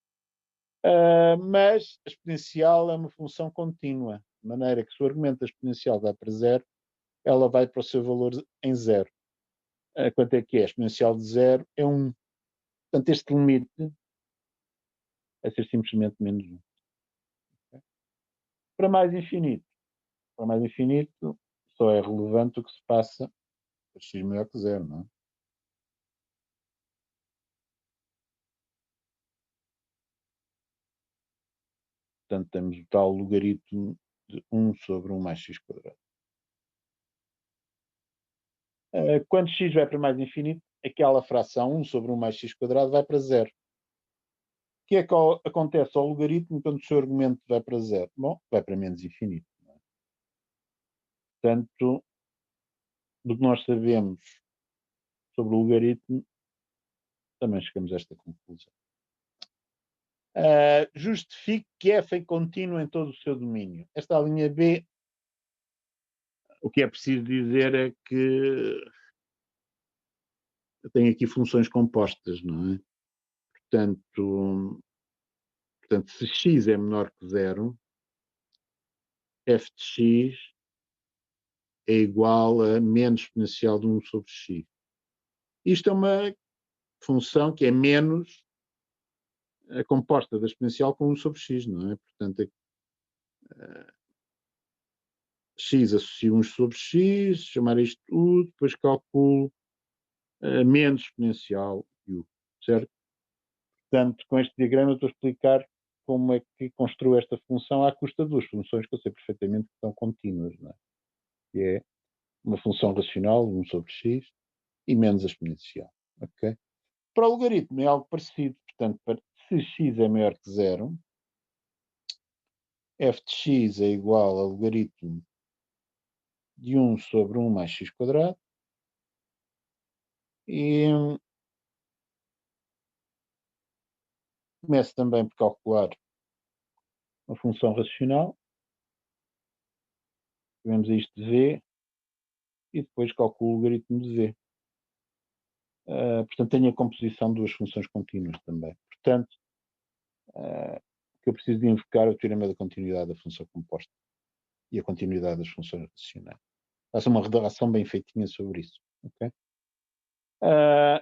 Mas a exponencial é uma função contínua, de maneira que se o argumento da exponencial vai para 0, ela vai para o seu valor em 0. Quanto é que é? A exponencial de 0 é 1. Portanto, este limite vai ser simplesmente menos 1. Okay? Para mais infinito, só é relevante o que se passa a x maior que 0, não é? Portanto, temos o tal logaritmo de 1 sobre 1 mais x quadrado. Quando x vai para mais infinito, aquela fração 1 sobre 1 mais x quadrado vai para 0. O que é que acontece ao logaritmo quando o seu argumento vai para 0? Bom, vai para menos infinito. Não é? Portanto, do que nós sabemos sobre o logaritmo, também chegamos a esta conclusão. Justifique que f é contínuo em todo o seu domínio. Esta linha B, o que é preciso dizer é que tem aqui funções compostas, não é? Portanto, se x é menor que 0, f de x é igual a menos exponencial de 1 sobre x. Isto é uma função que é menos a composta da exponencial com 1 sobre x, não é? Portanto, x associo 1 sobre x, chamar isto u, depois calculo menos exponencial u, certo? Portanto, com este diagrama eu estou a explicar como é que construo esta função à custa de duas funções que eu sei perfeitamente que são contínuas, não é? Que é uma função racional, 1 sobre x, e menos a exponencial, ok? Para o logaritmo é algo parecido, portanto, se x é maior que 0, f de x é igual ao logaritmo de 1 sobre 1 mais x quadrado, e começo também por calcular uma função racional, tivemos isto de v, e depois calculo o logaritmo de v. Portanto, tenho a composição de duas funções contínuas também. Portanto, o que eu preciso de invocar é o teorema da continuidade da função composta e a continuidade das funções racionais. Faço uma redação bem feitinha sobre isso. Okay?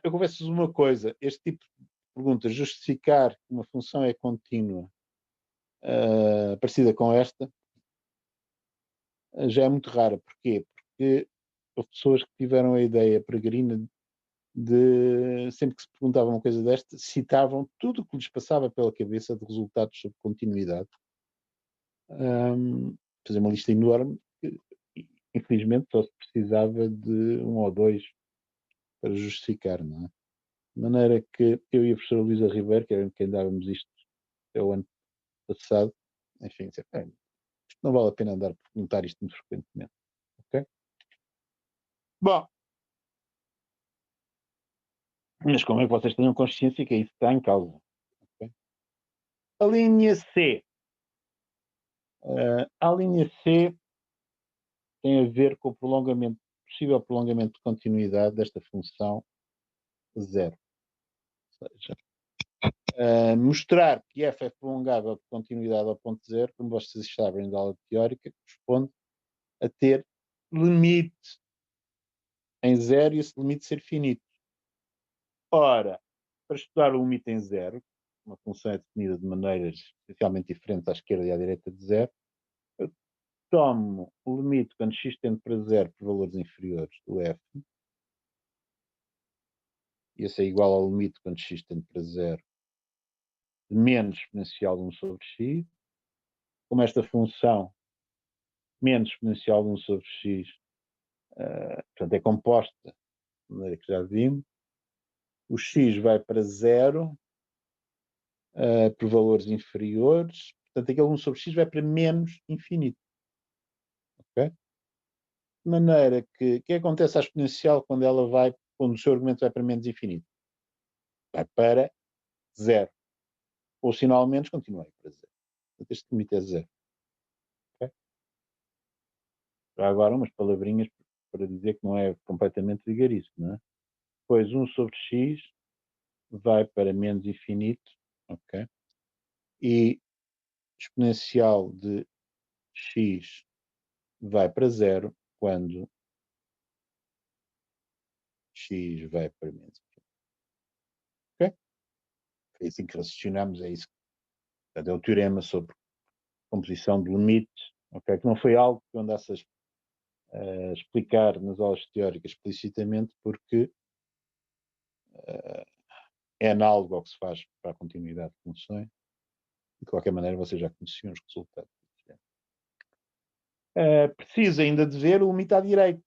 Eu confesso-vos uma coisa, este tipo de perguntas, justificar que uma função é contínua parecida com esta, já é muito rara. Porquê? Porque houve pessoas que tiveram a ideia peregrina de, sempre que se perguntava uma coisa desta, citavam tudo o que lhes passava pela cabeça de resultados sobre continuidade. Fazer uma lista enorme, que, infelizmente só se precisava de um ou dois para justificar, não é? De maneira que eu e a professora Luísa Ribeiro, que era quem dávamos isto até o ano passado, enfim, isto não vale a pena andar a perguntar isto muito frequentemente. Ok? Bom, mas como é que vocês tenham consciência que é isso que está em causa? Okay? A linha C. A linha C tem a ver com o possível prolongamento de continuidade desta função 0. Ou seja, mostrar que f é prolongável de continuidade ao ponto 0, como vocês sabem da aula teórica, corresponde a ter limite em zero e esse limite ser finito. Ora, para estudar o limite em zero, uma função é definida de maneiras essencialmente diferentes à esquerda e à direita de zero, eu tomo o limite quando x tende para zero por valores inferiores do f, e esse é igual ao limite quando x tende para zero de menos exponencial de 1 sobre x. Como esta função menos exponencial de 1 sobre x, portanto, é composta, de maneira que já vimos, o x vai para zero por valores inferiores, portanto, aquele 1 sobre x vai para menos infinito. Ok? De maneira que o que acontece à exponencial quando o seu argumento vai para menos infinito? Vai para zero. Ou o sinal menos continua aí para zero. Portanto, este limite é zero. Okay? Já agora umas palavrinhas para dizer que não é completamente vigaríssimo, não é? Pois 1 sobre x vai para menos infinito, ok? E exponencial de x vai para zero quando x vai para menos infinito. Ok? É assim que raciocinamos, é isso. Portanto, é o teorema sobre composição de limites, ok? Que não foi algo que eu andasse a explicar nas aulas teóricas explicitamente, porque é análogo ao que se faz para a continuidade de funções. De qualquer maneira, vocês já conheciam os resultados. Precisa ainda de ver o limite à direita.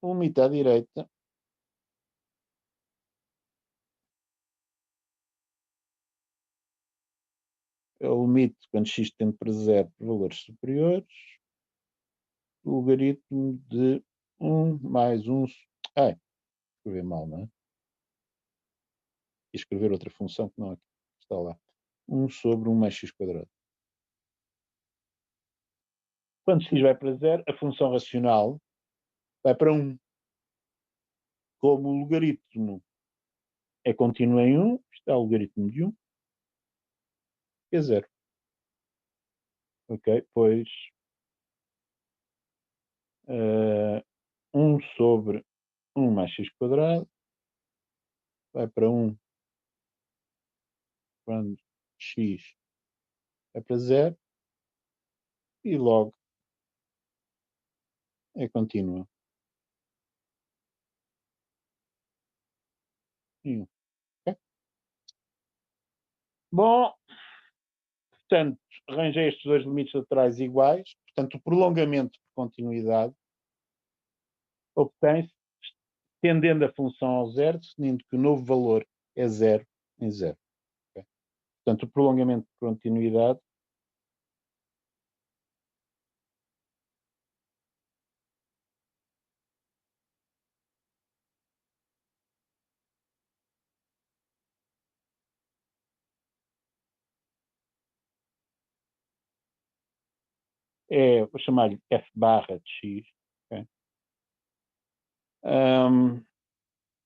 O limite à direita é o limite quando x tende para zero por valores superiores, o logaritmo de 1 mais 1. Ai, escrever mal, não é? E escrever outra função que não aqui está lá. 1 sobre 1 mais x quadrado. Quando x vai para zero, a função racional vai para 1. Como o logaritmo é contínuo em 1, está o logaritmo de 1, é zero. Ok? Pois 1 sobre 1 mais x quadrado vai para 1 quando x é para zero e logo é contínua. Okay? Bom, portanto, arranjei estes dois limites laterais iguais, portanto, o prolongamento por continuidade obtém-se tendendo a função ao zero, definindo que o novo valor é zero em zero. Okay? Portanto, o prolongamento por continuidade vou chamar-lhe f barra de x. Okay?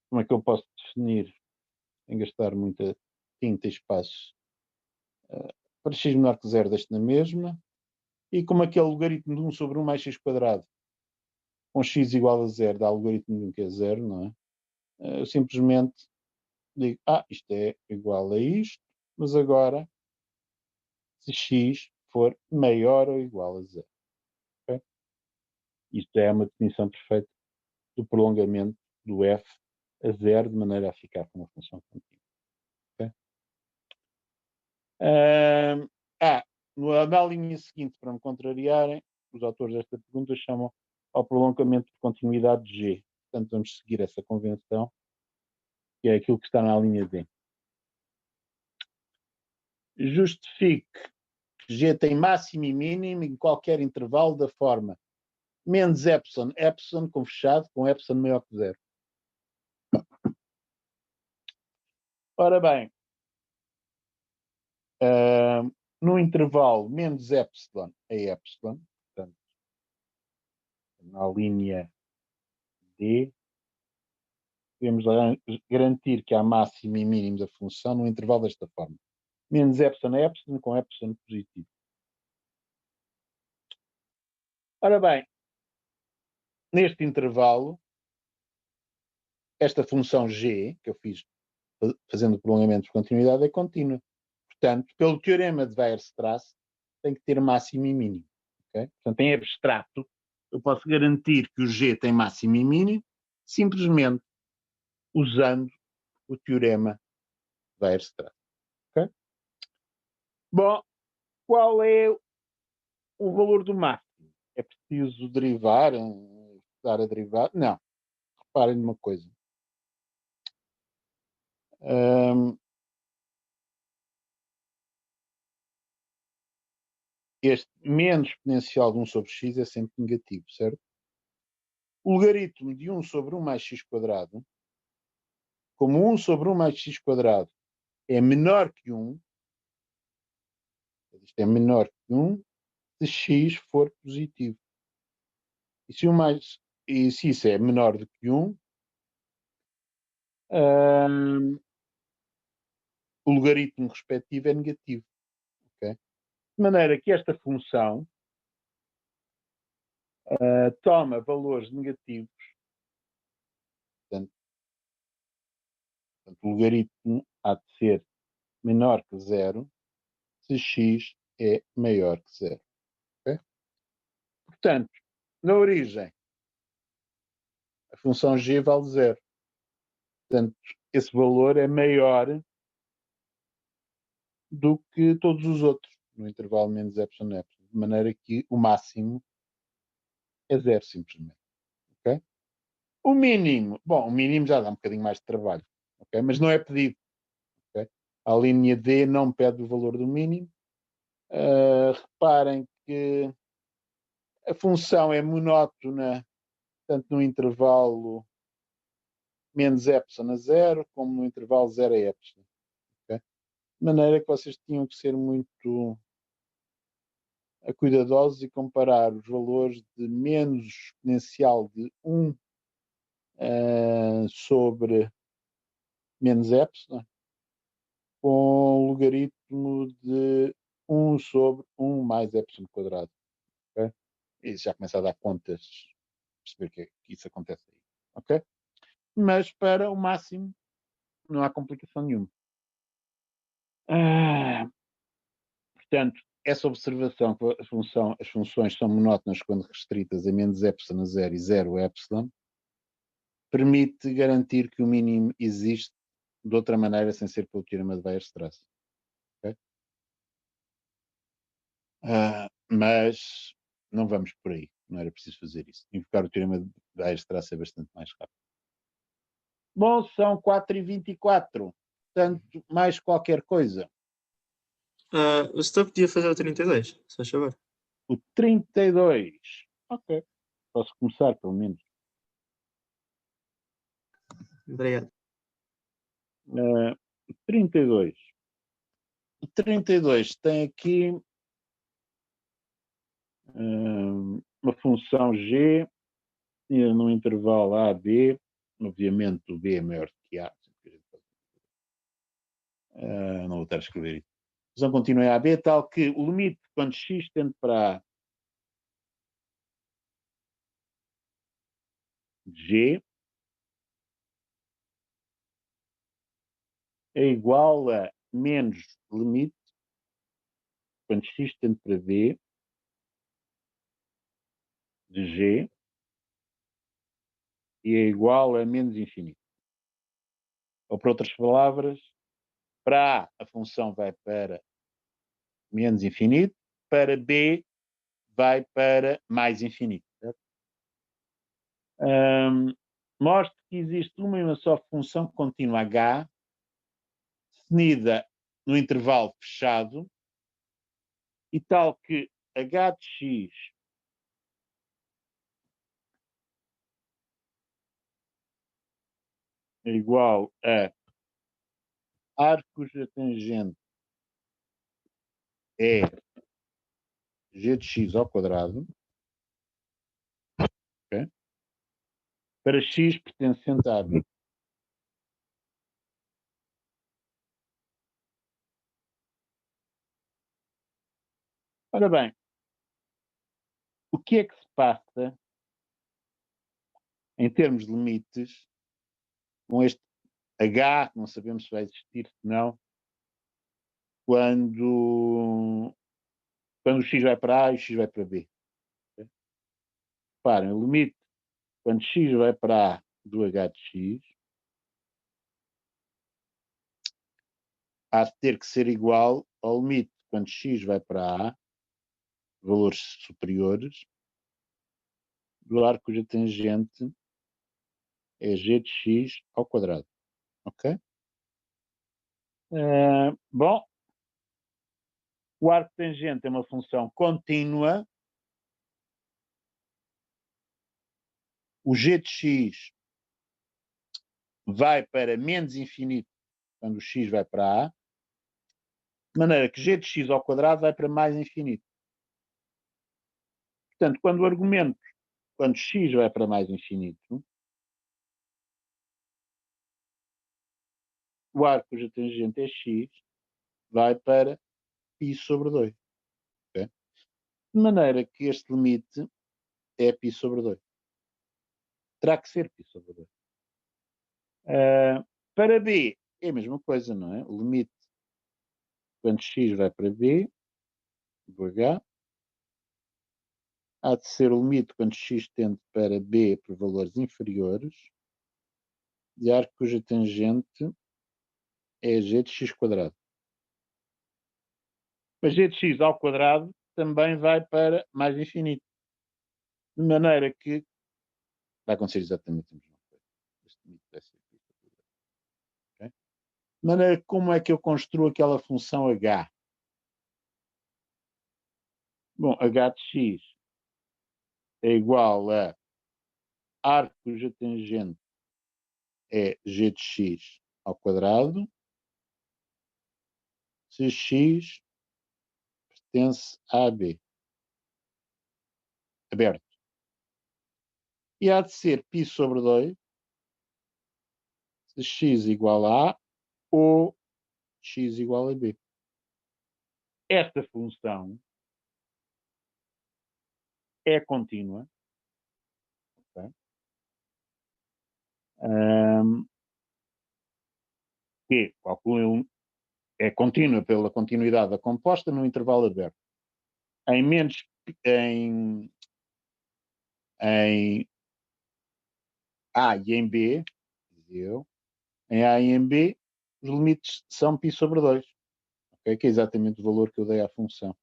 Como é que eu posso definir sem gastar muita tinta e espaço? Para x menor que zero, deixo na mesma. E como aquele logaritmo de 1 sobre 1 mais x quadrado com x igual a zero dá logaritmo de 1 que é zero, não é? Eu simplesmente digo, isto é igual a isto, mas agora se x for maior ou igual a zero. Okay? Isto é uma definição perfeita do prolongamento do f a zero, de maneira a ficar com uma função contínua. Okay? Na linha seguinte, para me contrariarem, os autores desta pergunta chamam ao prolongamento de continuidade de G. Portanto, vamos seguir essa convenção, que é aquilo que está na linha D. Justifique que G tem máximo e mínimo em qualquer intervalo da forma menos epsilon, epsilon com fechado, com epsilon maior que zero. Ora bem, no intervalo menos epsilon a epsilon, portanto, na linha D, devemos garantir que há máximo e mínimo da função no intervalo desta forma. Menos epsilon a epsilon com epsilon positivo. Ora bem, neste intervalo, esta função g, que eu fiz fazendo o prolongamento de continuidade, é contínua. Portanto, pelo teorema de Weierstrass, tem que ter máximo e mínimo. Okay? Portanto, em abstrato, eu posso garantir que o g tem máximo e mínimo simplesmente usando o teorema de Weierstrass. Okay? Bom, qual é o valor do máximo? É preciso derivar, estudar a derivar? Não. Reparem numa coisa. Este menos exponencial de 1 sobre x é sempre negativo, certo? O logaritmo de 1 sobre 1 mais x quadrado, como 1 sobre 1 mais x quadrado é menor que 1, isto é menor que 1, se x for positivo. E se isso é menor do que 1, o logaritmo respectivo é negativo. Okay? De maneira que esta função toma valores negativos. Portanto, o logaritmo há de ser menor que 0 se x é maior que 0. Okay? Portanto, na origem, a função g vale 0. Portanto, esse valor é maior do que todos os outros, no intervalo menos epsilon epsilon. De maneira que o máximo é 0, simplesmente. Okay? O mínimo, bom, o mínimo já dá um bocadinho mais de trabalho, okay? Mas não é pedido. Okay? A linha D não pede o valor do mínimo. Reparem que a função é monótona, tanto no intervalo menos epsilon a 0, como no intervalo 0 a epsilon. Okay? De maneira que vocês tinham que ser muito cuidadosos e comparar os valores de menos exponencial de 1 sobre menos epsilon com o logaritmo de 1 sobre 1 mais epsilon quadrado. Okay? E já começa a dar contas, perceber que isso acontece aí. Okay? Mas para o máximo não há complicação nenhuma. Portanto, essa observação que as funções são monótonas quando restritas a menos epsilon a 0 e 0 epsilon permite garantir que o mínimo existe de outra maneira sem ser pelo teorema de Weierstrass. Okay? Mas não vamos por aí. Não era preciso fazer isso. Invocar o teorema de Weierstrass é bastante mais rápido. Bom, são 4h24. Portanto, mais qualquer coisa. O stop podia fazer o 32, só chavar. O 32. Ok. Posso começar, pelo menos. Obrigado. 32. O 32 tem aqui uma função g no intervalo a, b. Obviamente o b é maior que a. Não vou estar a escrever isso. A função continua em a, b, tal que o limite quando x tende para a, g é igual a menos limite quando x tende para b de g e é igual a menos infinito. Ou, por outras palavras, para a função vai para menos infinito, para b vai para mais infinito. Mostra que existe uma e uma só função contínua h definida no intervalo fechado e tal que h de x é igual a ar cuja tangente é g de x ao quadrado, okay? Para x pertencente a b. Ora bem, o que é que se passa em termos de limites com este H, não sabemos se vai existir, se não, quando o x vai para A e o x vai para B. Okay? Reparem, o limite quando x vai para A do h de x há de ter que ser igual ao limite quando x vai para A, valores superiores, do arco cuja tangente é g de x ao quadrado. Ok? Bom, o arco tangente é uma função contínua. O g de x vai para menos infinito quando o x vai para A, de maneira que g de x ao quadrado vai para mais infinito. Portanto, quando x vai para mais infinito, o arco cuja tangente é x vai para π sobre 2. Okay? De maneira que este limite é π sobre 2. Terá que ser π sobre 2. Para B é a mesma coisa, não é? O limite quando x vai para B, do H, há de ser o limite quando x tende para B por valores inferiores de arco cuja tangente é g de x quadrado. Mas g de x ao quadrado também vai para mais infinito. De maneira que vai acontecer exatamente a mesma coisa. Este limite vai ser aqui. Okay? De maneira que como é que eu construo aquela função h? Bom, h de x é igual a arco cuja tangente é g de x ao quadrado, se x pertence a AB. Aberto. E há de ser π sobre 2 se x igual a A ou x igual a B. Esta função é contínua. Okay? Que calculem, é contínua pela continuidade da composta no intervalo aberto. Em A e em B, em A e em B, os limites são π sobre 2, okay? Que é exatamente o valor que eu dei à função.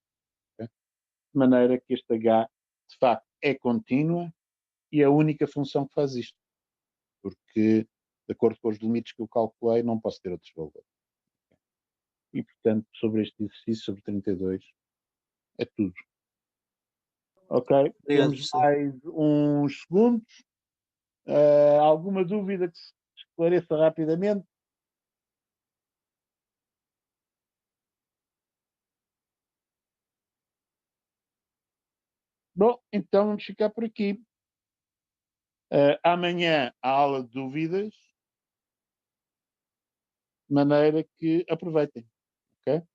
Okay? De maneira que este H, de facto, é contínua e é a única função que faz isto. Porque, de acordo com os limites que eu calculei, não posso ter outros valores. E, portanto, sobre este exercício, sobre 32, é tudo. Ok? Obrigado, Temos professor. mais uns segundos. Alguma dúvida que se esclareça rapidamente? Bom, então vamos ficar por aqui. Amanhã há aula de dúvidas, de maneira que aproveitem. Ok?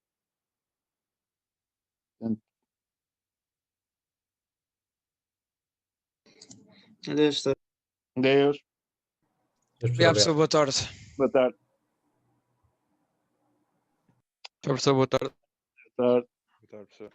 Portanto, Adeus, tá. Deus, Obrigado, professor. Boa tarde. boa tarde. Tchau, professor. Boa tarde. Boa tarde. Boa tarde, professor.